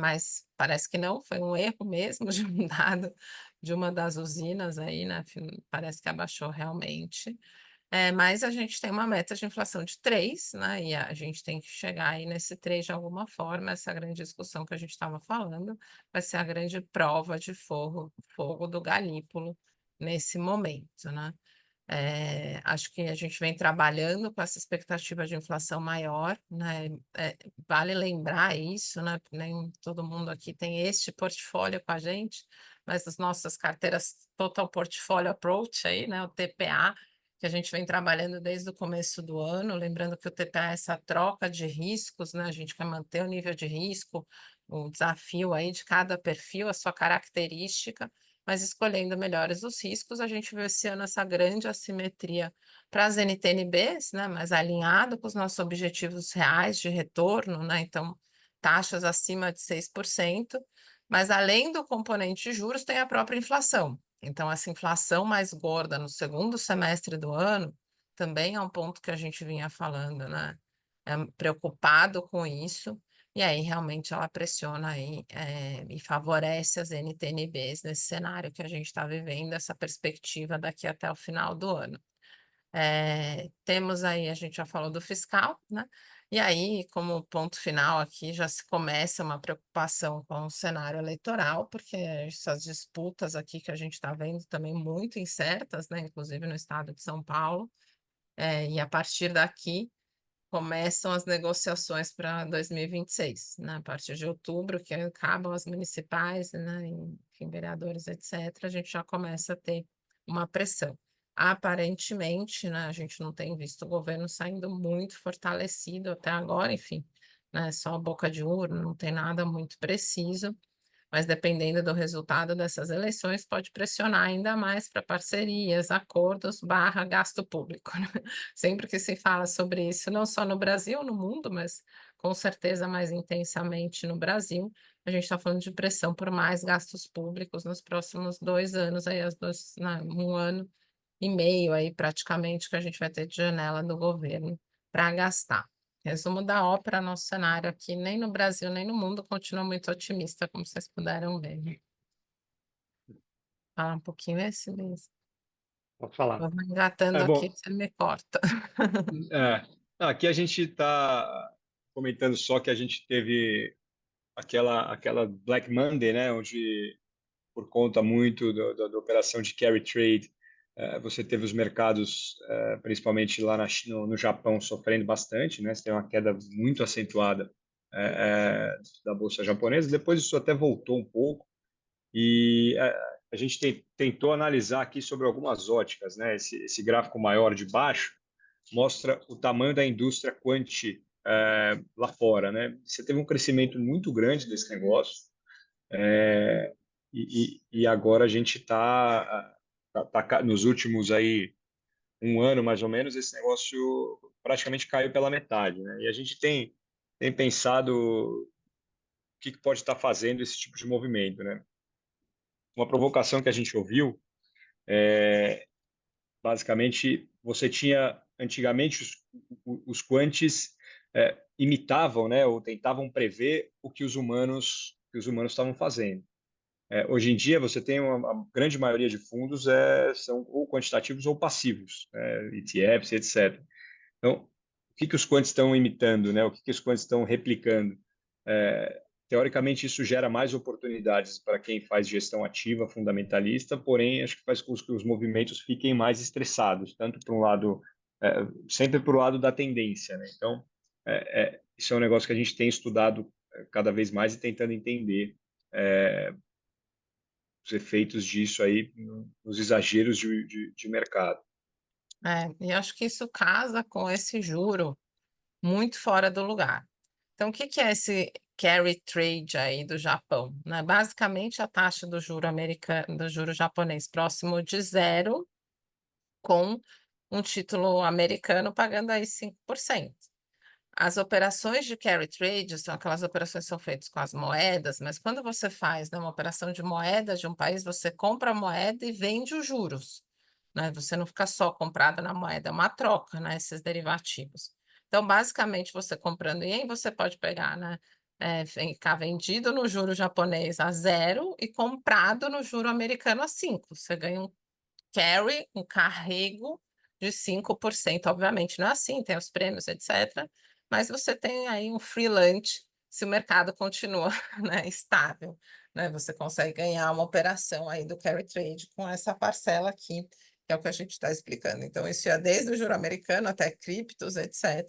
mas parece que não, foi um erro mesmo de um dado de uma das usinas aí, né, parece que abaixou realmente. Mas a gente tem uma meta de inflação de 3, né, e a gente tem que chegar aí nesse 3 de alguma forma, essa grande discussão que a gente estava falando, vai ser a grande prova de fogo do galípolo nesse momento, né. Acho que a gente vem trabalhando com essa expectativa de inflação maior, né, vale lembrar isso, né, porque nem todo mundo aqui tem este portfólio com a gente, mas as nossas carteiras Total Portfolio Approach aí, né, o TPA, que a gente vem trabalhando desde o começo do ano, lembrando que o TPA é essa troca de riscos, né, a gente quer manter o nível de risco, o desafio aí de cada perfil, a sua característica, mas escolhendo melhores os riscos, a gente viu esse ano essa grande assimetria para as NTNBs, né, mais alinhado com os nossos objetivos reais de retorno, né, então taxas acima de 6%, mas além do componente de juros tem a própria inflação. Então essa inflação mais gorda no segundo semestre do ano também é um ponto que a gente vinha falando, né, preocupado com isso, e aí realmente ela pressiona aí, e favorece as NTNBs nesse cenário que a gente está vivendo, essa perspectiva daqui até o final do ano. Temos aí, a gente já falou do fiscal, né? E aí, como ponto final aqui, já se começa uma preocupação com o cenário eleitoral, porque essas disputas aqui que a gente está vendo também muito incertas, né? Inclusive no estado de São Paulo, e a partir daqui começam as negociações para 2026, né? A partir de outubro, que acabam as municipais, né? Enfim, vereadores, etc., a gente já começa a ter uma pressão. Aparentemente, né, a gente não tem visto o governo saindo muito fortalecido até agora, enfim, né? Só boca de urna, não tem nada muito preciso. mas dependendo do resultado dessas eleições, pode pressionar ainda mais para parcerias, acordos, barra gasto público, né. Sempre que se fala sobre isso, não só no Brasil, no mundo, mas com certeza mais intensamente no Brasil, a gente está falando de pressão por mais gastos públicos nos próximos 2 anos, aí as 2, né, 1 ano e meio aí praticamente que a gente vai ter de janela do governo para gastar. Resumo da ópera, nosso cenário aqui nem no Brasil nem no mundo continua muito otimista, como vocês puderam ver, né. Fala um pouquinho esse mesmo. Pode falar. Vou engatando É aqui, bom, você me corta. é, aqui a gente está comentando só que a gente teve aquela Black Monday, né, onde por conta muito da operação de carry trade, você teve os mercados, principalmente lá no Japão, sofrendo bastante, né? Você tem uma queda muito acentuada da bolsa japonesa. Depois isso até voltou um pouco e a gente tentou analisar aqui sobre algumas óticas, né? Esse gráfico maior de baixo mostra o tamanho da indústria quant lá fora, né? Você teve um crescimento muito grande desse negócio. E agora a gente tá nos últimos aí um ano mais ou menos, esse negócio praticamente caiu pela metade, né? E a gente tem pensado o que pode estar fazendo esse tipo de movimento, né? Uma provocação que a gente ouviu, basicamente, você tinha antigamente os quants imitavam, né, ou tentavam prever o que os humanos estavam fazendo. Hoje em dia, você tem a grande maioria de fundos são ou quantitativos ou passivos, ETFs, etc. Então, o que os quants estão imitando, né? O que os quants estão replicando? Teoricamente, isso gera mais oportunidades para quem faz gestão ativa, fundamentalista, porém, acho que faz com que os movimentos fiquem mais estressados, tanto para um lado, sempre para o lado da tendência, né? Então, isso é um negócio que a gente tem estudado cada vez mais e tentando entender os efeitos disso aí nos exageros de mercado. E acho que isso casa com esse juro muito fora do lugar. Então, o que que é esse carry trade aí do Japão, né? Basicamente, a taxa do juro americano, do juro japonês próximo de zero, com um título americano pagando aí 5%. As operações de carry trade são aquelas operações que são feitas com as moedas, mas quando você faz, né, uma operação de moeda de um país, você compra a moeda e vende os juros, né? Você não fica só comprada na moeda, é uma troca, né, esses derivativos. Então, basicamente, você comprando ien, você pode pegar, né, ficar vendido no juro japonês a zero e comprado no juro americano a 5. Você ganha um carry, um carrego de 5%. Obviamente não é assim, tem os prêmios, etc., mas você tem aí um free lunch se o mercado continua, né, estável, né, você consegue ganhar uma operação aí do carry trade com essa parcela aqui, que é o que a gente está explicando. Então isso é desde o juro americano até criptos, etc.,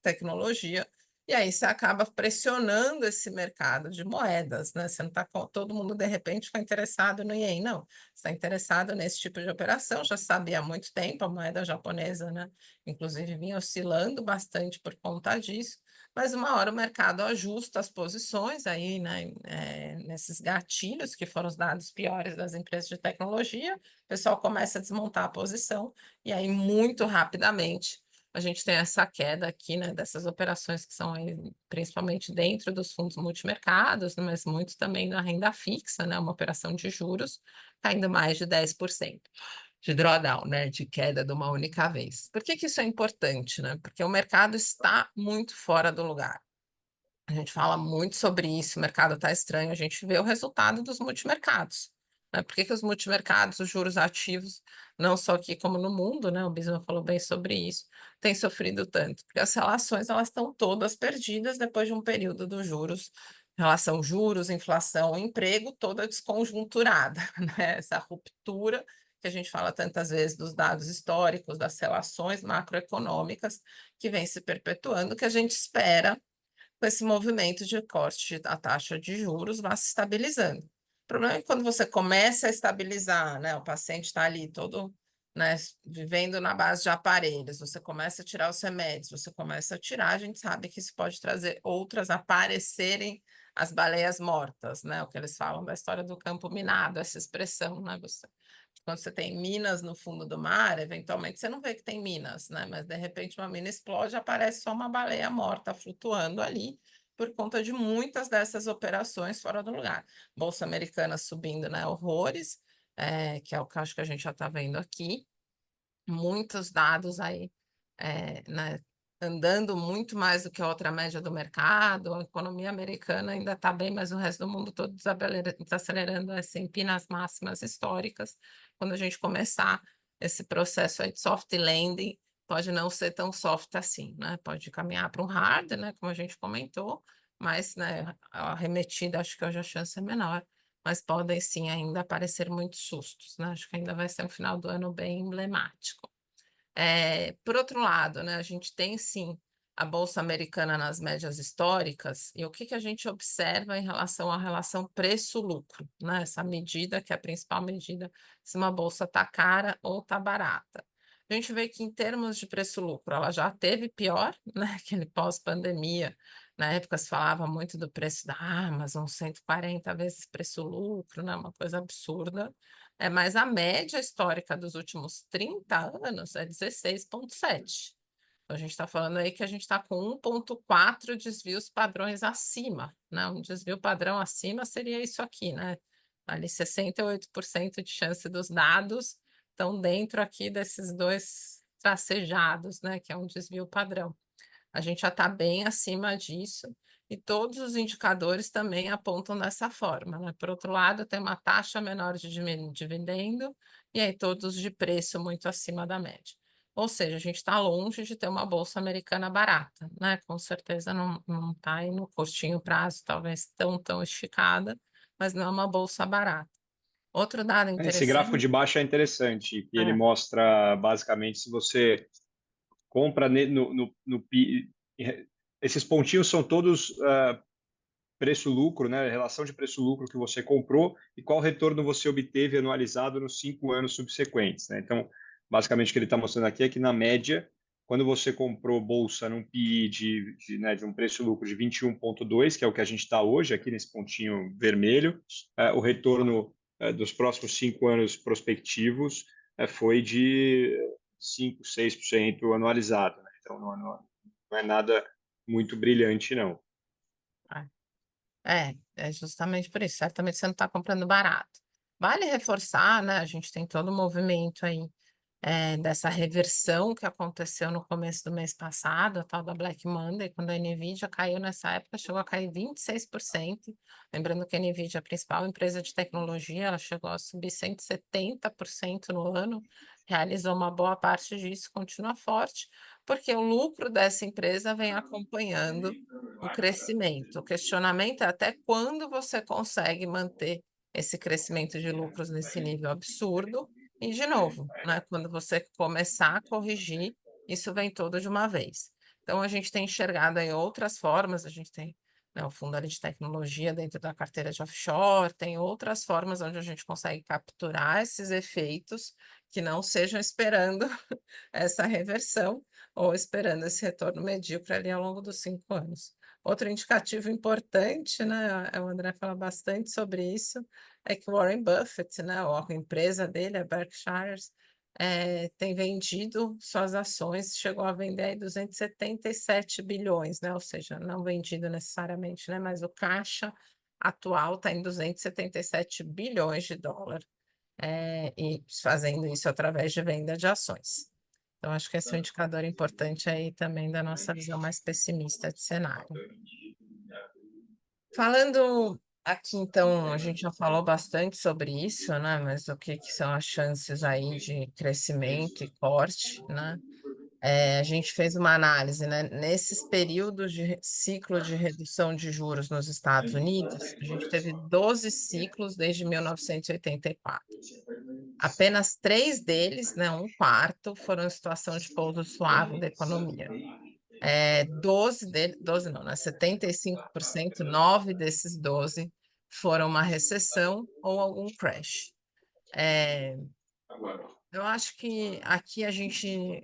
tecnologia, e aí você acaba pressionando esse mercado de moedas, né, você não está todo mundo de repente fica interessado no ien, não, está interessado nesse tipo de operação, já sabia há muito tempo, a moeda japonesa, né, inclusive vinha oscilando bastante por conta disso, mas uma hora o mercado ajusta as posições aí, né, nesses gatilhos que foram os dados piores das empresas de tecnologia, o pessoal começa a desmontar a posição, e aí muito rapidamente a gente tem essa queda aqui, né, dessas operações que são aí, principalmente dentro dos fundos multimercados, né, mas muito também na renda fixa, né, uma operação de juros, caindo mais de 10% de drawdown, né, de queda de uma única vez. Por que que isso é importante, né? Porque o mercado está muito fora do lugar. A gente fala muito sobre isso, o mercado está estranho, a gente vê o resultado dos multimercados, né? Por que que os multimercados, os juros ativos, não só aqui como no mundo, né? O Bismarck falou bem sobre isso, têm sofrido tanto? Porque as relações elas estão todas perdidas depois de um período dos juros, relação juros, inflação, emprego, toda desconjunturada, né? Essa ruptura que a gente fala tantas vezes dos dados históricos, das relações macroeconômicas que vem se perpetuando, que a gente espera com esse movimento de corte da taxa de juros vá se estabilizando. O problema é que quando você começa a estabilizar, né, o paciente está ali todo, né, vivendo na base de aparelhos, você começa a tirar os remédios, você começa a tirar, a gente sabe que isso pode trazer outras aparecerem as baleias mortas, né? O que eles falam da história do campo minado, essa expressão, né? Quando você tem minas no fundo do mar, eventualmente você não vê que tem minas, né? Mas de repente uma mina explode, aparece só uma baleia morta flutuando ali, por conta de muitas dessas operações fora do lugar. Bolsa Americana subindo, né? Horrores, que é o que eu acho que a gente já está vendo aqui. Muitos dados aí, né, andando muito mais do que a outra média do mercado. A economia americana ainda está bem, mas o resto do mundo todo desacelerando S&P nas máximas históricas. Quando a gente começar esse processo aí de soft landing, pode não ser tão soft assim, né? Pode caminhar para um hard, né? Como a gente comentou, mas, né, a arremetida acho que hoje a chance é menor, mas podem sim ainda aparecer muitos sustos, né? Acho que ainda vai ser um final do ano bem emblemático. Por outro lado, né, a gente tem sim a Bolsa Americana nas médias históricas, e o que a gente observa em relação à relação preço-lucro, né? Essa medida que é a principal medida, se uma bolsa está cara ou está barata. A gente vê que em termos de preço-lucro, ela já teve pior, né? Aquele pós-pandemia, na época se falava muito do preço da Amazon, 140 vezes preço-lucro, né? Uma coisa absurda. Mas a média histórica dos últimos 30 anos é 16,7. Então, a gente está falando aí que a gente está com 1,4 desvios padrões acima, né? Um desvio padrão acima seria isso aqui, né? Ali 68% de chance dos dados estão dentro aqui desses dois tracejados, né? Que é um desvio padrão. A gente já está bem acima disso e todos os indicadores também apontam dessa forma, né? Por outro lado, tem uma taxa menor de dividendo e aí todos de preço muito acima da média. Ou seja, a gente está longe de ter uma bolsa americana barata, né? Com certeza não está aí no curtinho prazo, talvez tão esticada, mas não é uma bolsa barata. Outro dado Esse gráfico interessante. de baixo é interessante, que ele mostra basicamente se você compra esses pontinhos são todos preço-lucro, né? Relação de preço-lucro que você comprou e qual retorno você obteve anualizado nos 5 anos subsequentes, né? Então, basicamente o que ele está mostrando aqui é que na média, quando você comprou bolsa num PI de um preço-lucro de 21,2, que é o que a gente está hoje aqui nesse pontinho vermelho, o retorno dos próximos 5 anos prospectivos foi de 5, 6% anualizado, né? Então, não é nada muito brilhante, não. É justamente por isso. Certamente você não está comprando barato. Vale reforçar, né? A gente tem todo o movimento aí dessa reversão que aconteceu no começo do mês passado, a tal da Black Monday, quando a Nvidia caiu nessa época, chegou a cair 26%. Lembrando que a Nvidia é a principal empresa de tecnologia, ela chegou a subir 170% no ano, realizou uma boa parte disso, continua forte, porque o lucro dessa empresa vem acompanhando o crescimento. O questionamento é até quando você consegue manter esse crescimento de lucros nesse nível absurdo. E, de novo, né, quando você começar a corrigir, isso vem todo de uma vez. Então, a gente tem enxergado aí outras formas, a gente tem, né, o fundo ali de tecnologia dentro da carteira de offshore, tem outras formas onde a gente consegue capturar esses efeitos que não sejam esperando essa reversão ou esperando esse retorno medíocre ali ao longo dos 5 anos. Outro indicativo importante, né, o André fala bastante sobre isso, é que o Warren Buffett, né, a empresa dele, a Berkshire, tem vendido suas ações, chegou a vender aí 277 bilhões, né, ou seja, não vendido necessariamente, né, mas o caixa atual está em 277 bilhões de dólares, e fazendo isso através de venda de ações. Então, acho que esse é um indicador importante aí também da nossa visão mais pessimista de cenário. Falando aqui, então, a gente já falou bastante sobre isso, né? Mas o que são as chances aí de crescimento e corte, né? A gente fez uma análise, né? Nesses períodos de ciclo de redução de juros nos Estados Unidos, a gente teve 12 ciclos desde 1984. Apenas 3 deles, né, um quarto, foram em situação de pouso suave da economia. 12 não, né, 75%, 9 desses 12 foram uma recessão ou algum crash. Eu acho que aqui a gente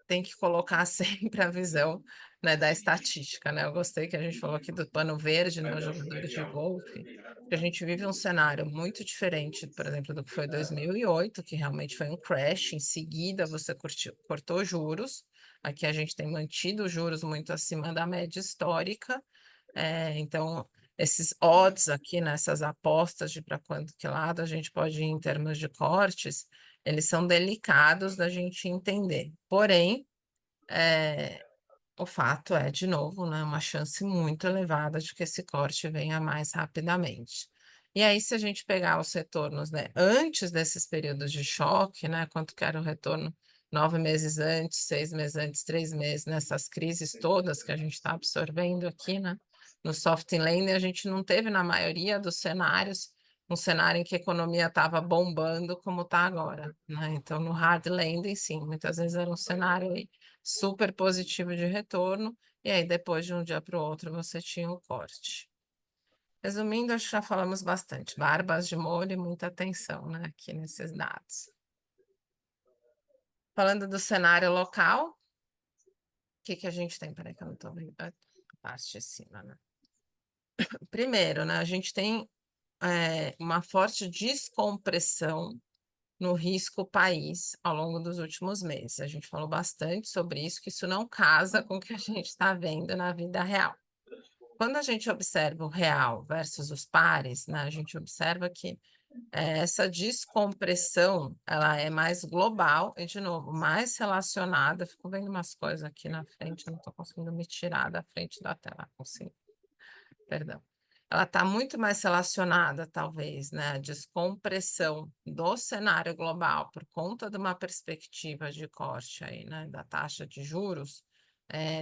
tem que colocar sempre a visão, né, da estatística, né? Eu gostei que a gente falou aqui do pano verde nos jogadores de golfe, que a gente vive um cenário muito diferente, por exemplo, do que foi 2008, que realmente foi um crash, em seguida você cortou juros, aqui a gente tem mantido os juros muito acima da média histórica, então esses odds aqui, nessas apostas de para quanto que lado a gente pode ir em termos de cortes, eles são delicados da gente entender. Porém, o fato é, de novo, né, uma chance muito elevada de que esse corte venha mais rapidamente. E aí, se a gente pegar os retornos, né, antes desses períodos de choque, né, quanto que era o retorno 9 meses antes, 6 meses antes, 3 meses, nessas crises todas que a gente está absorvendo aqui, né, no soft landing, a gente não teve, na maioria dos cenários, um cenário em que a economia estava bombando como está agora, né? Então, no hard landing, sim, muitas vezes era um cenário aí super positivo de retorno, e aí depois de um dia para o outro você tinha o corte. Resumindo, acho que já falamos bastante. Barbas de molho e muita atenção, né, aqui nesses dados. Falando do cenário local, o que a gente tem? Peraí que eu não estou vendo a parte de cima, né? Primeiro, né, a gente tem uma forte descompressão no risco país ao longo dos últimos meses. A gente falou bastante sobre isso, que isso não casa com o que a gente está vendo na vida real. Quando a gente observa o real versus os pares, né, a gente observa que essa descompressão ela é mais global e, de novo, mais relacionada. Fico vendo umas coisas aqui na frente, eu não estou conseguindo me tirar da frente da tela. Consigo, perdão. Ela está muito mais relacionada, talvez, né, à descompressão do cenário global por conta de uma perspectiva de corte aí, né, da taxa de juros,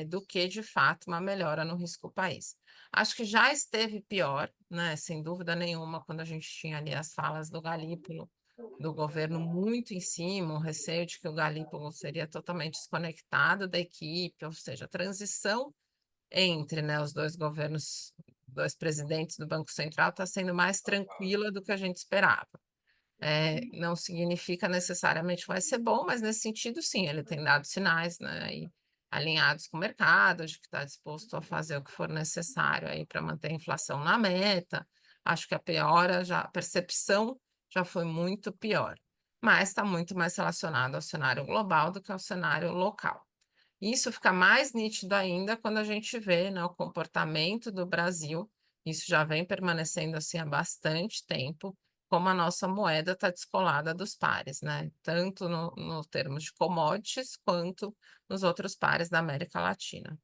do que, de fato, uma melhora no risco país. Acho que já esteve pior, né, sem dúvida nenhuma, quando a gente tinha ali as falas do Galípolo, do governo muito em cima, o receio de que o Galípolo seria totalmente desconectado da equipe, ou seja, a transição entre, né, os dois governos, dois presidentes do Banco Central está sendo mais tranquila do que a gente esperava. Não significa necessariamente vai ser bom, mas nesse sentido, sim, ele tem dado sinais, né, e alinhados com o mercado, de que está disposto a fazer o que for necessário aí para manter a inflação na meta. Acho que a percepção já foi muito pior, mas está muito mais relacionado ao cenário global do que ao cenário local. Isso fica mais nítido ainda quando a gente vê, né, o comportamento do Brasil. Isso já vem permanecendo assim há bastante tempo, como a nossa moeda está descolada dos pares, né? Tanto no termos de commodities quanto nos outros pares da América Latina.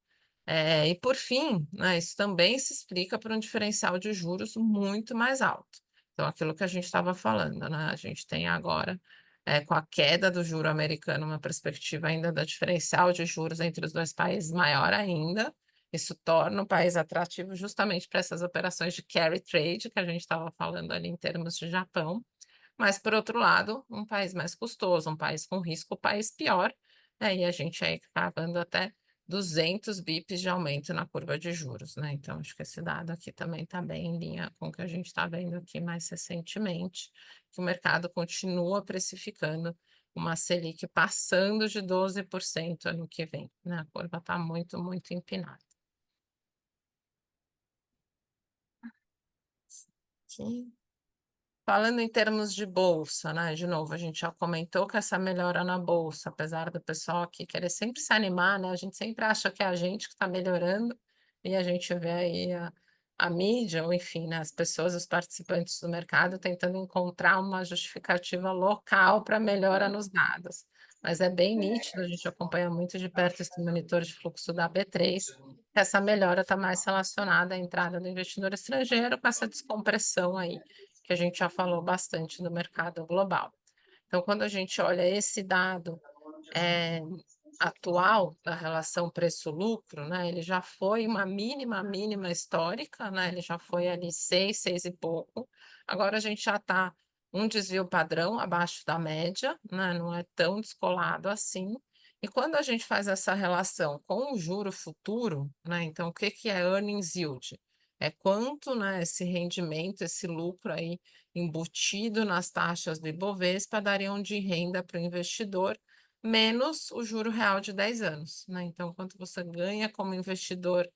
E por fim, né, isso também se explica por um diferencial de juros muito mais alto. Então, aquilo que a gente estava falando, né? A gente tem agora, com a queda do juro americano, uma perspectiva ainda da diferencial de juros entre os dois países maior ainda. Isso torna o país atrativo justamente para essas operações de carry trade que a gente estava falando ali em termos de Japão. Mas, por outro lado, um país mais custoso, um país com risco, um país pior, e a gente aí cavando até 200 bips de aumento na curva de juros, né? Então, acho que esse dado aqui também está bem em linha com o que a gente está vendo aqui mais recentemente, que o mercado continua precificando uma Selic passando de 12% ano que vem, né? A curva está muito, muito empinada. Aqui. Falando em termos de bolsa, né? De novo, a gente já comentou que essa melhora na bolsa, apesar do pessoal aqui querer sempre se animar, né? A gente sempre acha que é a gente que está melhorando, e a gente vê aí a mídia, ou enfim, né, as pessoas, os participantes do mercado, tentando encontrar uma justificativa local para melhora nos dados. Mas é bem nítido, a gente acompanha muito de perto esse monitor de fluxo da B3, que essa melhora está mais relacionada à entrada do investidor estrangeiro com essa descompressão aí que a gente já falou bastante do mercado global. Então, quando a gente olha esse dado atual da relação preço-lucro, né, ele já foi uma mínima histórica, né, ele já foi ali 6 e pouco. Agora a gente já está um desvio padrão abaixo da média, né, não é tão descolado assim. E quando a gente faz essa relação com o juro futuro, né, então o que que é earnings yield? É quanto, né, esse rendimento, esse lucro aí embutido nas taxas do Ibovespa dariam de renda para o investidor menos o juro real de 10 anos, né? Então, quanto você ganha como investidor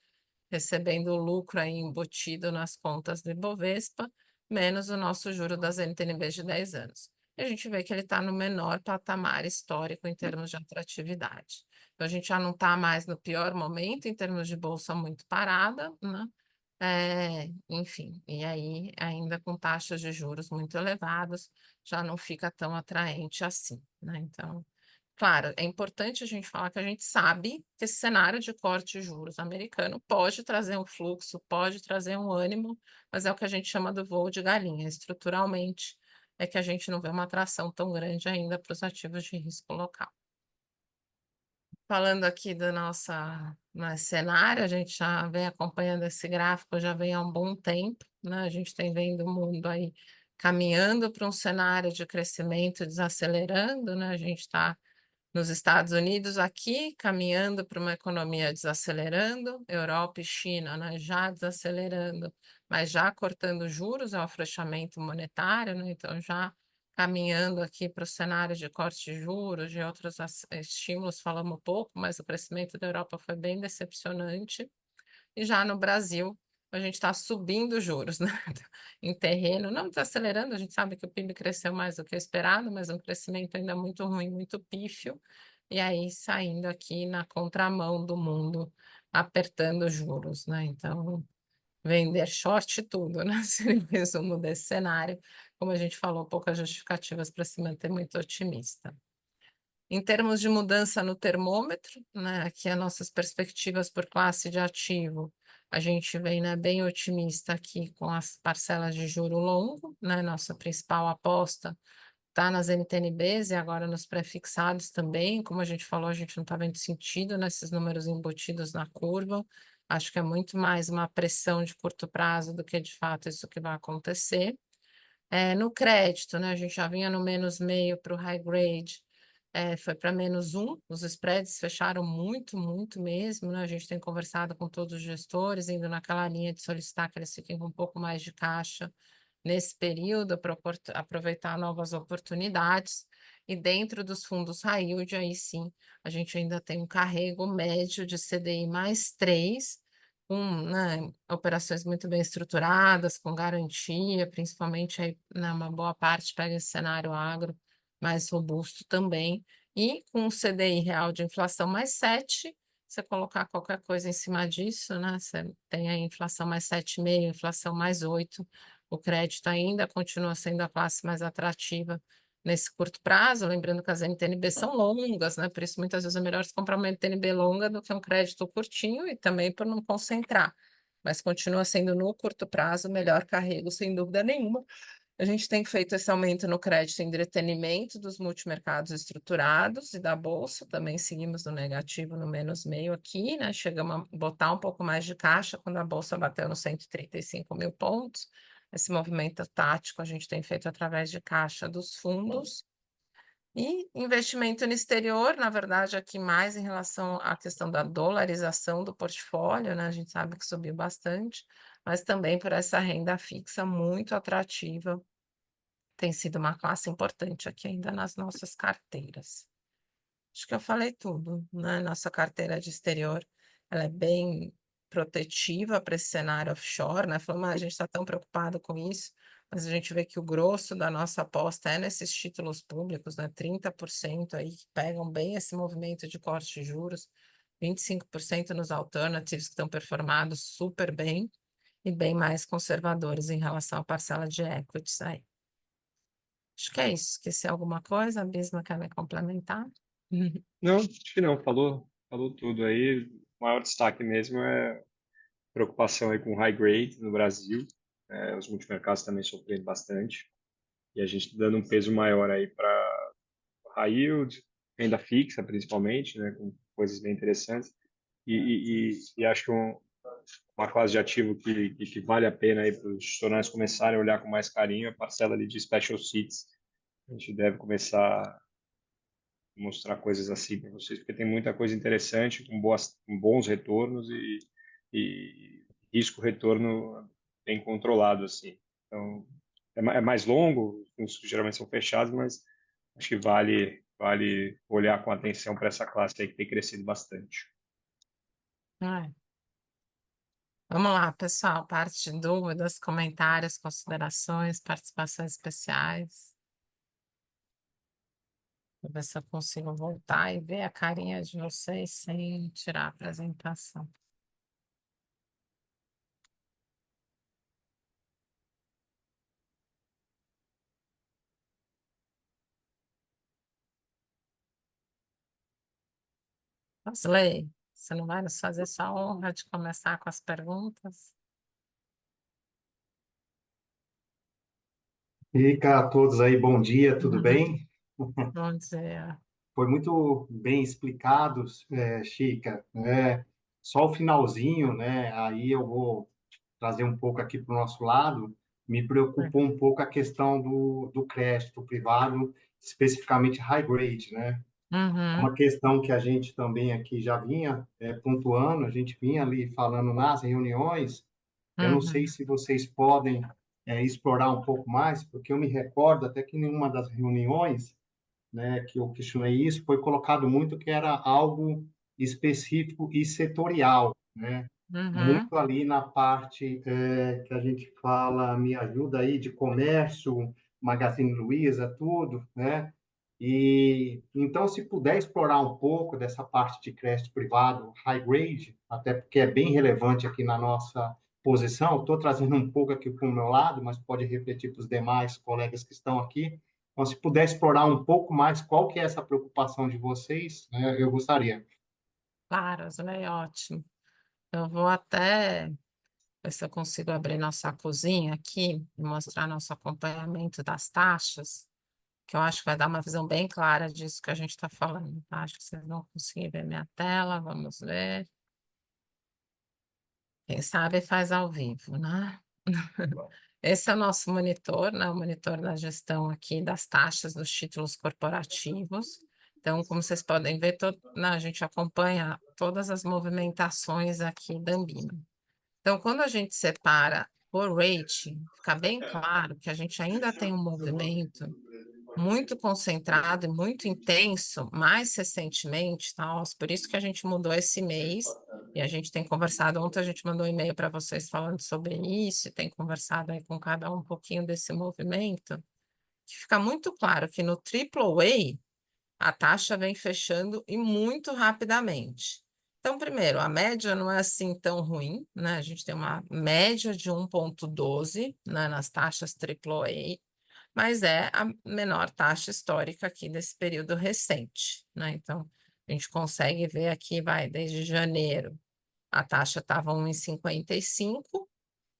recebendo o lucro aí embutido nas contas do Ibovespa, menos o nosso juro das NTNBs de 10 anos. E a gente vê que ele está no menor patamar histórico em termos de atratividade. Então, a gente já não está mais no pior momento em termos de bolsa muito parada, né? Enfim, e aí, ainda com taxas de juros muito elevadas, já não fica tão atraente assim, né? Então, claro, é importante a gente falar que a gente sabe que esse cenário de corte de juros americano pode trazer um fluxo, pode trazer um ânimo, mas é o que a gente chama do voo de galinha. Estruturalmente, é que a gente não vê uma atração tão grande ainda para os ativos de risco local. Falando aqui do nosso cenário, a gente já vem acompanhando esse gráfico, já vem há um bom tempo, né? A gente tem vendo o mundo aí caminhando para um cenário de crescimento desacelerando, né? A gente está nos Estados Unidos aqui, caminhando para uma economia desacelerando, Europa e China, né, já desacelerando, mas já cortando juros, é o afrouxamento monetário, né, então já caminhando aqui para o cenário de corte de juros, de outros estímulos, falamos um pouco, mas o crescimento da Europa foi bem decepcionante. E já no Brasil, a gente está subindo os juros, né? Em terreno, não desacelerando, a gente sabe que o PIB cresceu mais do que o esperado, mas um crescimento ainda muito ruim, muito pífio, e aí saindo aqui na contramão do mundo, apertando os juros, né? Então, vender short tudo, né? Seria o resumo desse cenário. Como a gente falou, poucas justificativas para se manter muito otimista. Em termos de mudança no termômetro, né, aqui as nossas perspectivas por classe de ativo, a gente vem, né, bem otimista aqui com as parcelas de juro longo, né, nossa principal aposta está nas NTNBs e agora nos pré-fixados também. Como a gente falou, a gente não está vendo sentido nesses números embutidos na curva. Acho que é muito mais uma pressão de curto prazo do que de fato isso que vai acontecer. No crédito, né, a gente já vinha no menos meio para o high grade, foi para -1, os spreads fecharam muito, muito mesmo, né? A gente tem conversado com todos os gestores, indo naquela linha de solicitar que eles fiquem com um pouco mais de caixa nesse período para aproveitar novas oportunidades. E dentro dos fundos high yield, aí sim, a gente ainda tem um carrego médio de CDI mais 3, com, né, operações muito bem estruturadas, com garantia, principalmente aí, né, uma boa parte pega esse cenário agro mais robusto também, e com o CDI real de inflação mais 7, você colocar qualquer coisa em cima disso, né? Você tem a inflação mais 7,5, inflação mais 8, o crédito ainda continua sendo a classe mais atrativa nesse curto prazo, lembrando que as NTNB são longas, né? Por isso muitas vezes é melhor você comprar uma NTNB longa do que um crédito curtinho e também por não concentrar. Mas continua sendo no curto prazo o melhor carrego, sem dúvida nenhuma. A gente tem feito esse aumento no crédito em entretenimento dos multimercados estruturados e da Bolsa, também seguimos no negativo, no menos meio aqui, né? Chegamos a botar um pouco mais de caixa quando a Bolsa bateu nos 135 mil pontos. Esse movimento tático a gente tem feito através de caixa dos fundos. E investimento no exterior, na verdade, aqui mais em relação à questão da dolarização do portfólio, né? A gente sabe que subiu bastante, mas também por essa renda fixa muito atrativa, tem sido uma classe importante aqui ainda nas nossas carteiras. Acho que eu falei tudo, né? Nossa carteira de exterior, ela é bem protetiva para esse cenário offshore, né? Falou, mas a gente está tão preocupado com isso, mas a gente vê que o grosso da nossa aposta é nesses títulos públicos, né? 30% aí que pegam bem esse movimento de corte de juros, 25% nos alternatives que estão performados super bem e bem mais conservadores em relação à parcela de equities aí. Acho que é isso. Esqueci alguma coisa? A Bisma quer me complementar? Não, acho que não, falou tudo aí. O maior destaque mesmo é preocupação aí com high grade no Brasil. Os multimercados também sofrendo bastante. E a gente dando um peso maior aí para high yield, renda fixa principalmente, né, com coisas bem interessantes. E acho que uma classe de ativo que vale a pena aí para os gestionários começarem a olhar com mais carinho é a parcela ali de special seats. A gente deve começar a mostrar coisas assim para vocês, porque tem muita coisa interessante, com bons retornos e risco-retorno bem controlado, assim. Então, é mais longo, os geralmente são fechados, mas acho que vale olhar com atenção para essa classe aí que tem crescido bastante. É. Vamos lá, pessoal. Parte de dúvidas, comentários, considerações, participações especiais. Vou ver se eu consigo voltar e ver a carinha de vocês sem tirar a apresentação. Asley, você não vai nos fazer essa honra de começar com as perguntas? Fica a todos aí, bom dia, tudo bem? Bom dia. Foi muito bem explicado, Chica, né? Só o finalzinho, né? Aí eu vou trazer um pouco aqui para o nosso lado. Me preocupou um pouco a questão do crédito privado, especificamente high grade, né? É Uhum, uma questão que a gente também aqui já vinha pontuando, a gente vinha ali falando nas reuniões. Eu não sei uhum, se vocês podem explorar um pouco mais, porque eu me recordo até que em uma das reuniões, né, que eu questionei isso, foi colocado muito que era algo específico e setorial, né? uhum. Muito ali na parte que a gente fala, me ajuda aí, de comércio, Magazine Luiza, tudo, né? E então, se puder explorar um pouco dessa parte de crédito privado, high grade, até porque é bem relevante aqui na nossa posição, estou trazendo um pouco aqui para o meu lado, mas pode refletir para os demais colegas que estão aqui. Então, se puder explorar um pouco mais qual que é essa preocupação de vocês, né, eu gostaria. Claro, Asley, ótimo. Eu vou até ver se eu consigo abrir nossa cozinha aqui e mostrar nosso acompanhamento das taxas, que eu acho que vai dar uma visão bem clara disso que a gente está falando, tá? Acho que vocês vão conseguir ver minha tela, vamos ver. Quem sabe faz ao vivo, né? Esse é o nosso monitor, né? O monitor da gestão aqui das taxas dos títulos corporativos. Então, como vocês podem ver, né, a gente acompanha todas as movimentações aqui da Ambima. Então, quando a gente separa por rating, fica bem claro que a gente ainda tem um movimento muito concentrado e muito intenso, mais recentemente, tá? Ó, por isso que a gente mudou esse mês, e a gente tem conversado, ontem a gente mandou um e-mail para vocês falando sobre isso, e tem conversado aí com cada um pouquinho desse movimento, que fica muito claro que no AAA, a taxa vem fechando e muito rapidamente. Então, primeiro, a média não é assim tão ruim, né? A gente tem uma média de 1,12, né, nas taxas AAA, mas é a menor taxa histórica aqui desse período recente, né? Então, a gente consegue ver aqui, vai, desde janeiro, a taxa estava 1,55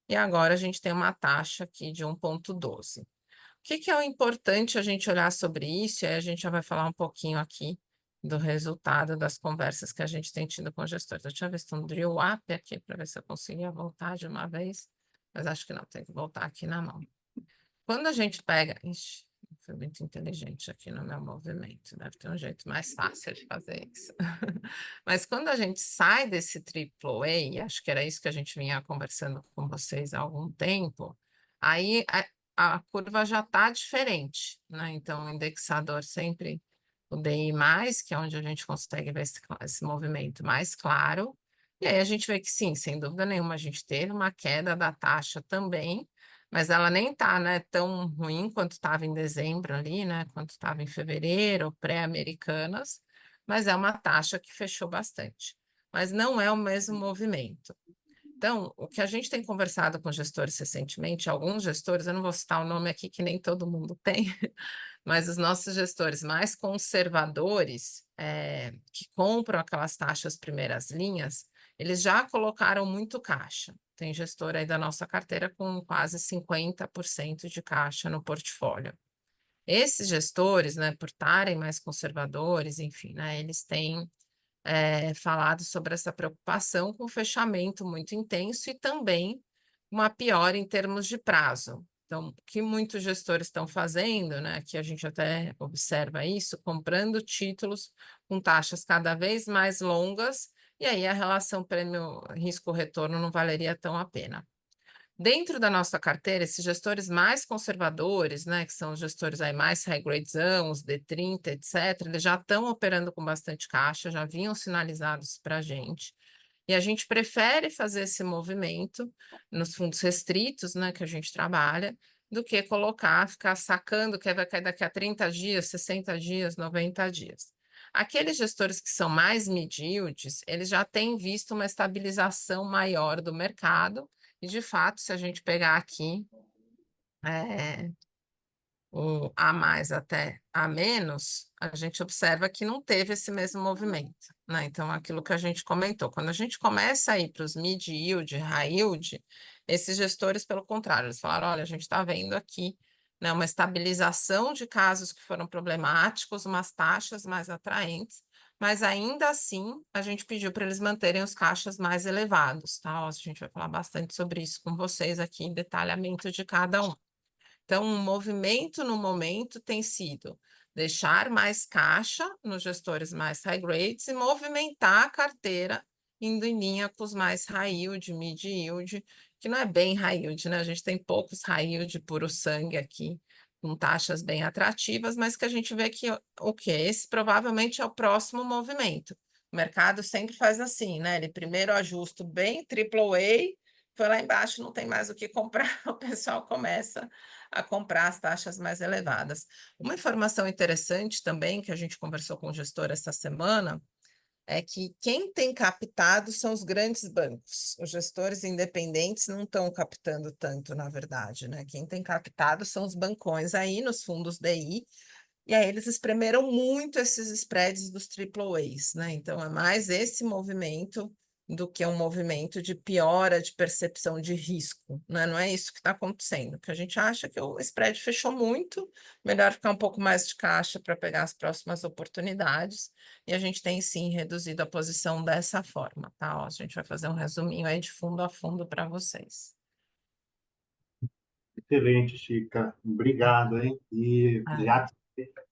e agora a gente tem uma taxa aqui de 1,12. O que é o importante a gente olhar sobre isso? E aí a gente já vai falar um pouquinho aqui do resultado das conversas que a gente tem tido com gestores. Eu tinha visto um drill up aqui para ver se eu conseguia voltar de uma vez, mas acho que não, tem que voltar aqui na mão. Quando a gente pega. Ixi, fui muito inteligente aqui no meu movimento, deve ter um jeito mais fácil de fazer isso. Mas quando a gente sai desse AAA, acho que era isso que a gente vinha conversando com vocês há algum tempo, aí a curva já está diferente, né? Então, o indexador sempre, o DI+, que é onde a gente consegue ver esse movimento mais claro, e aí a gente vê que sim, sem dúvida nenhuma, a gente teve uma queda da taxa também, mas ela nem está, né, tão ruim quanto estava em dezembro ali, né, quanto estava em fevereiro, pré-americanas, mas é uma taxa que fechou bastante. Mas não é o mesmo movimento. Então, o que a gente tem conversado com gestores recentemente, alguns gestores, eu não vou citar o nome aqui que nem todo mundo tem, mas os nossos gestores mais conservadores, que compram aquelas taxas primeiras linhas, eles já colocaram muito caixa. Tem gestor aí da nossa carteira com quase 50% de caixa no portfólio. Esses gestores, né, por estarem mais conservadores, enfim, né, eles têm falado sobre essa preocupação com fechamento muito intenso e também uma piora em termos de prazo. Então, o que muitos gestores estão fazendo, né, que a gente até observa isso, comprando títulos com taxas cada vez mais longas, e aí a relação prêmio risco-retorno não valeria tão a pena. Dentro da nossa carteira, esses gestores mais conservadores, né, que são os gestores aí mais high gradezão, os D30, etc., eles já estão operando com bastante caixa, já vinham sinalizados para a gente. E a gente prefere fazer esse movimento nos fundos restritos, né, que a gente trabalha, do que colocar, ficar sacando que vai cair daqui a 30 dias, 60 dias, 90 dias. Aqueles gestores que são mais mid-yields, eles já têm visto uma estabilização maior do mercado, e de fato, se a gente pegar aqui o A mais até A menos, a gente observa que não teve esse mesmo movimento, né? Então, aquilo que a gente comentou, quando a gente começa a ir para os mid yield, high yield, esses gestores, pelo contrário, eles falaram: olha, a gente está vendo aqui, né, uma estabilização de casos que foram problemáticos, umas taxas mais atraentes, mas ainda assim a gente pediu para eles manterem os caixas mais elevados, tá? A gente vai falar bastante sobre isso com vocês aqui em detalhamento de cada um. Então, um movimento no momento tem sido deixar mais caixa nos gestores mais high grades e movimentar a carteira indo em linha com os mais high yield, mid yield, que não é bem high yield, né? A gente tem poucos high yield puro sangue aqui, com taxas bem atrativas, mas que a gente vê que o que? Esse provavelmente é o próximo movimento. O mercado sempre faz assim, né? Ele primeiro ajusta bem, AAA, foi lá embaixo, não tem mais o que comprar, o pessoal começa a comprar as taxas mais elevadas. Uma informação interessante também, que a gente conversou com o gestor essa semana, é que quem tem captado são os grandes bancos. Os gestores independentes não estão captando tanto, na verdade, né? Quem tem captado são os bancões aí nos fundos DI, e aí eles espremeram muito esses spreads dos AAAs, né? Então é mais esse movimento do que um movimento de piora de percepção de risco, né? Não é isso que está acontecendo, que a gente acha que o spread fechou muito, melhor ficar um pouco mais de caixa para pegar as próximas oportunidades, e a gente tem sim reduzido a posição dessa forma, tá? Ó, a gente vai fazer um resuminho aí de fundo a fundo para vocês. Excelente, Chica. Obrigado, hein? E Ah, já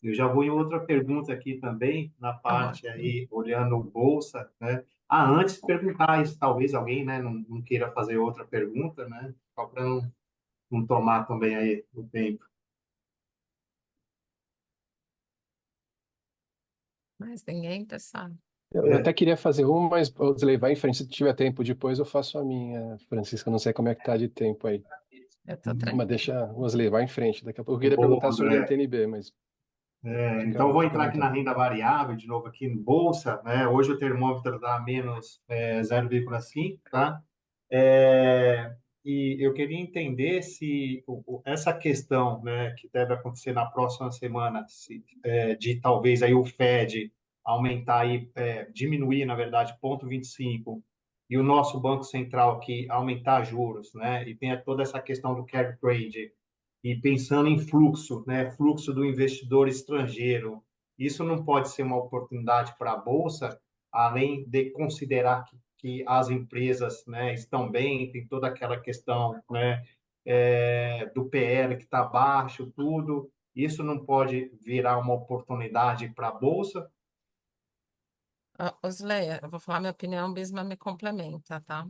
eu já vou em outra pergunta aqui também, na parte ótimo. aí, olhando bolsa, né? Ah, antes perguntar se talvez alguém, né, não queira fazer outra pergunta, né? Só para não tomar também aí o tempo. Mas ninguém, pessoal. Eu até queria fazer uma, mas vou levar em frente. Se tiver tempo depois, eu faço a minha, Francisca. Não sei como é que tá de tempo aí. Eu estou Mas tranquila. deixa, vamos levar em frente. Daqui a pouco eu queria Boa, perguntar sobre a André. NTNB, mas Então, eu vou fica à entrar aqui na vontade. renda variável, de novo aqui no Bolsa, né? Hoje o termômetro está menos 0,5, tá? É, e eu queria entender se essa questão, né, que deve acontecer na próxima semana, de talvez aí o Fed aumentar aí, diminuir, na verdade, 0,25, e o nosso Banco Central aqui aumentar juros, né? E tem toda essa questão do carry trade, e pensando em fluxo, né, fluxo do investidor estrangeiro. Isso não pode ser uma oportunidade para a Bolsa, além de considerar que as empresas, né, estão bem, tem toda aquela questão, né, do PL que está baixo, tudo. Isso não pode virar uma oportunidade para a Bolsa? Osleia, eu vou falar minha opinião, Bisma me complementa, tá?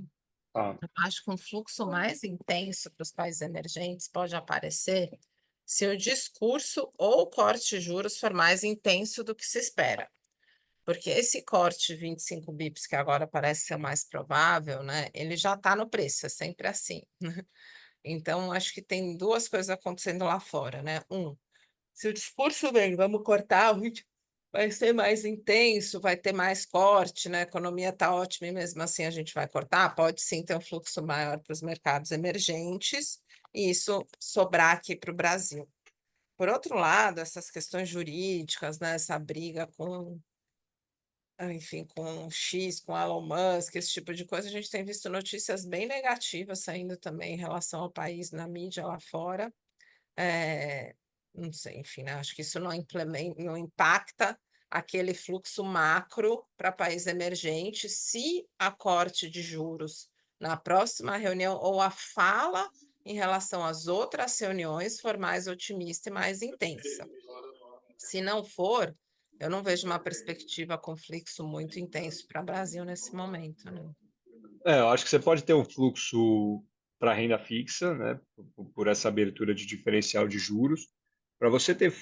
Ah, Eu acho que um fluxo mais intenso para os países emergentes pode aparecer se o discurso ou o corte de juros for mais intenso do que se espera. Porque esse corte de 25 bips, que agora parece ser o mais provável, né? Ele já está no preço, é sempre assim. Então, acho que tem duas coisas acontecendo lá fora, né? Se o discurso vem, vamos cortar, o ritmo vai ser mais intenso, vai ter mais corte, né? A economia está ótima e mesmo assim a gente vai cortar, pode sim ter um fluxo maior para os mercados emergentes e isso sobrar aqui para o Brasil. Por outro lado, essas questões jurídicas, né? Essa briga com, enfim, com o X, com Elon Musk, esse tipo de coisa, a gente tem visto notícias bem negativas saindo também em relação ao país na mídia lá fora. É, não sei, enfim, né? Acho que isso não impacta aquele fluxo macro para país emergente se a corte de juros na próxima reunião ou a fala em relação às outras reuniões for mais otimista e mais intensa. Se não for, eu não vejo uma perspectiva com fluxo muito intenso para o Brasil nesse momento, né? eu acho que você pode ter um fluxo para renda fixa, né, por essa abertura de diferencial de juros. Para você ter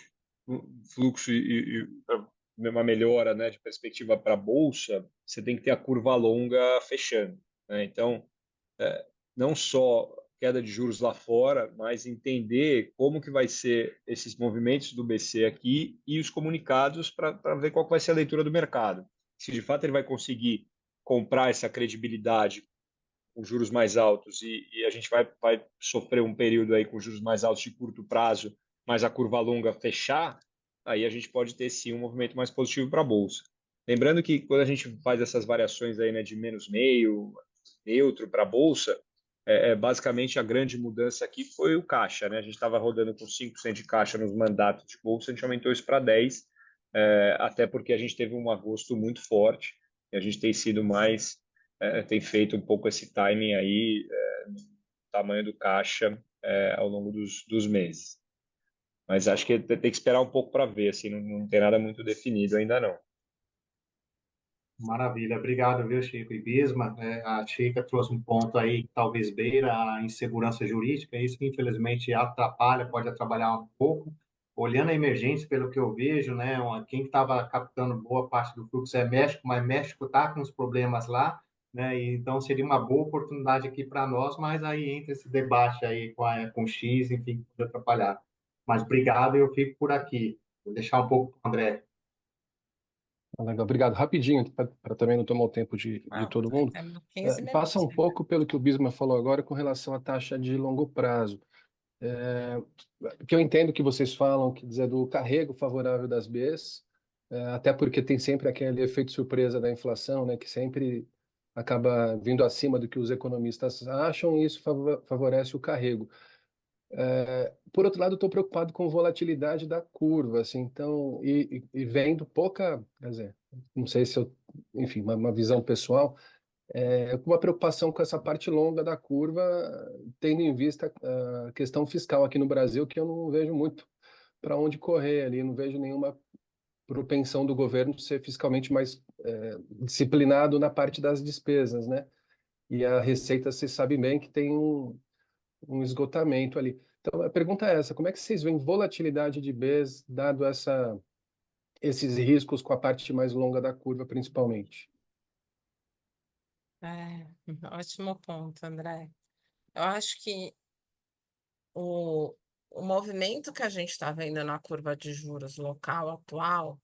fluxo e uma melhora, né, de perspectiva para a bolsa, você tem que ter a curva longa fechando, né? Então, não só queda de juros lá fora, mas entender como que vai ser esses movimentos do BC aqui e os comunicados para ver qual vai ser a leitura do mercado. Se de fato ele vai conseguir comprar essa credibilidade com juros mais altos e a gente vai sofrer um período aí com juros mais altos de curto prazo, mas a curva longa fechar, aí a gente pode ter sim um movimento mais positivo para a bolsa. Lembrando que quando a gente faz essas variações aí, né, de menos meio, neutro para a bolsa, basicamente a grande mudança aqui foi o caixa, né? A gente estava rodando com 5% de caixa nos mandatos de bolsa, a gente aumentou isso para 10%, até porque a gente teve um agosto muito forte e a gente tem sido mais tem feito um pouco esse timing aí, no tamanho do caixa ao longo dos meses. Mas acho que tem que esperar um pouco para ver, assim, não tem nada muito definido ainda não. Maravilha, obrigado, viu, Chico e Bisma. A Chica trouxe um ponto aí que talvez beira a insegurança jurídica, isso que infelizmente atrapalha, pode atrapalhar um pouco. Olhando a emergência, pelo que eu vejo, né, quem estava captando boa parte do fluxo é México, mas México está com os problemas lá, né, e então seria uma boa oportunidade aqui para nós, mas aí entra esse debate aí com o X, enfim, pode atrapalhar. Mas obrigado, eu fico por aqui. Vou deixar um pouco para o André. Legal, obrigado. Rapidinho, para também não tomar o tempo de Ah, todo mundo. temos 15 Passa minutos. um pouco pelo que o Bisma falou agora com relação à taxa de longo prazo. É, que eu entendo que vocês falam, que dizer do carrego favorável das Bs, até porque tem sempre aquele efeito surpresa da inflação, né, que sempre acaba vindo acima do que os economistas acham, e isso favorece o carrego. Por outro lado, estou preocupado com volatilidade da curva, assim, então, e vendo pouca, quer dizer, não sei se eu, enfim, uma visão pessoal, com uma preocupação com essa parte longa da curva, tendo em vista a questão fiscal aqui no Brasil, que eu não vejo muito para onde correr ali, não vejo nenhuma propensão do governo ser fiscalmente mais disciplinado na parte das despesas, né? E a Receita, você sabe bem que tem um esgotamento ali. Então, a pergunta é essa: como é que vocês veem volatilidade de Bs, dado esses riscos com a parte mais longa da curva, principalmente? É, ótimo ponto, André. Eu acho que o, o movimento que a gente está vendo na curva de juros local atual,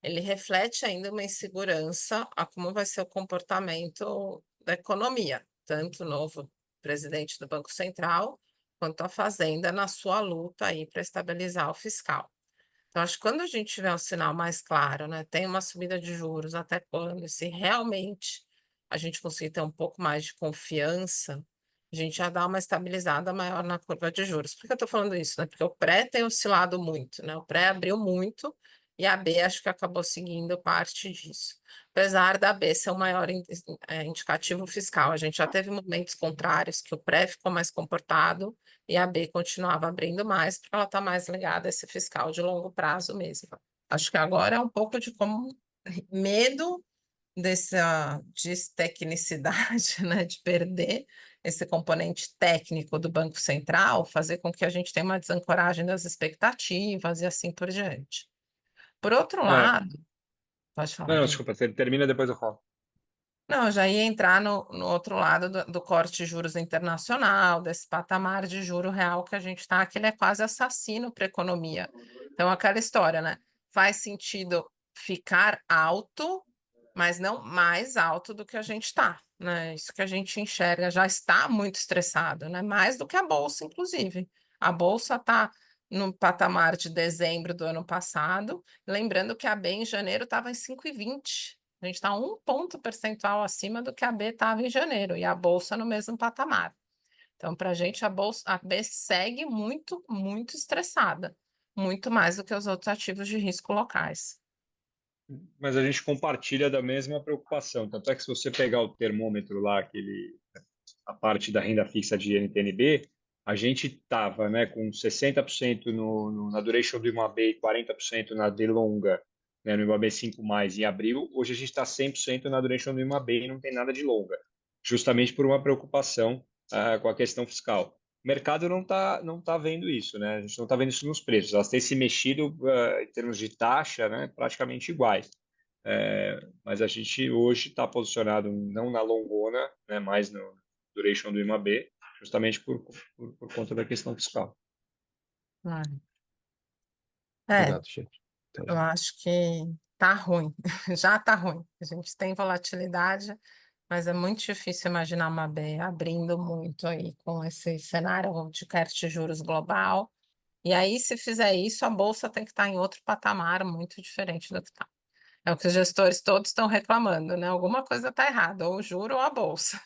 ele reflete ainda uma insegurança a como vai ser o comportamento da economia, tanto o novo presidente do Banco Central, quanto a Fazenda na sua luta aí para estabilizar o fiscal. Então, acho que quando a gente tiver um sinal mais claro, né, tem uma subida de juros, até quando, e se realmente a gente conseguir ter um pouco mais de confiança, a gente já dá uma estabilizada maior na curva de juros. Por que eu estou falando isso, né? Porque o pré tem oscilado muito, né? O pré abriu muito e a B acho que acabou seguindo parte disso. Apesar da B ser o maior indicativo fiscal, a gente já teve momentos contrários que o pré ficou mais comportado e a B continuava abrindo mais, porque ela está mais ligada a esse fiscal de longo prazo mesmo. Acho que agora é um pouco de como medo dessa destecnicidade, né, de perder esse componente técnico do Banco Central, fazer com que a gente tenha uma desancoragem das expectativas e assim por diante. Por outro É, lado, pode falar, não, bem. desculpa, termina depois eu falo. Não, eu já ia entrar no outro lado do corte de juros internacional, desse patamar de juro real que a gente está, que ele é quase assassino para a economia. Então, aquela história, né? Faz sentido ficar alto, mas não mais alto do que a gente está, né? Isso que a gente enxerga já está muito estressado, né? Mais do que a Bolsa, inclusive. A Bolsa está no patamar de dezembro do ano passado, lembrando que a B em janeiro estava em 5,20. A gente está um ponto percentual acima do que a B estava em janeiro e a Bolsa no mesmo patamar. Então, para a gente, a B segue muito, muito estressada, muito mais do que os outros ativos de risco locais. Mas a gente compartilha da mesma preocupação. Tanto é que se você pegar o termômetro lá, a parte da renda fixa de NTNB, a gente estava, né, com 60% na duration do IMAB e 40% na D longa, né, no IMAB 5+, em abril. Hoje a gente está 100% na duration do IMAB e não tem nada de longa, justamente por uma preocupação com a questão fiscal. O mercado não tá vendo isso, né? A gente não está vendo isso nos preços. Elas têm se mexido em termos de taxa, né, praticamente iguais. Mas a gente hoje está posicionado não na longona, né, mais no duration do IMAB, justamente por conta da questão fiscal. É, Obrigado, Chico. Até eu já. acho que tá ruim, já tá ruim. A gente tem volatilidade, mas é muito difícil imaginar uma B abrindo muito aí com esse cenário de queda de juros global. E aí, se fizer isso, a bolsa tem que estar em outro patamar muito diferente do que está. É o que os gestores todos estão reclamando, né? Alguma coisa está errada, ou o juro ou a bolsa.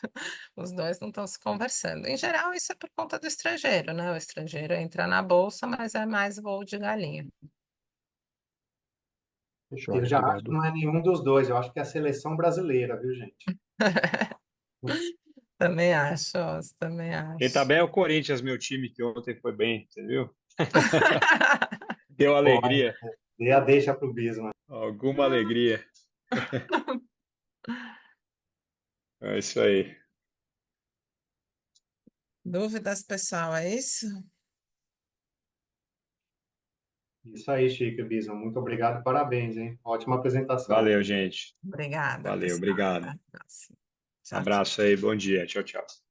Os dois não estão se conversando. Em geral, isso é por conta do estrangeiro, né? O estrangeiro entra na bolsa, mas é mais voo de galinha. Eu Joia, já acho que obrigado. não é nenhum dos dois, eu acho que é a seleção brasileira, viu, gente? Também acho, também Quem tá acho. bem é o Corinthians, meu time, que ontem foi bem, você viu? Deu Pô, alegria, dê a deixa para o Bismarck. alguma alegria. É isso aí. Dúvidas, pessoal, é isso? Isso aí, Chico e Bismarck. Muito obrigado, parabéns, hein? Ótima apresentação. Valeu, gente. Obrigada, Valeu, pessoal. Até obrigado. a próxima. Tchau, tchau. Abraço aí, bom dia. Tchau, tchau.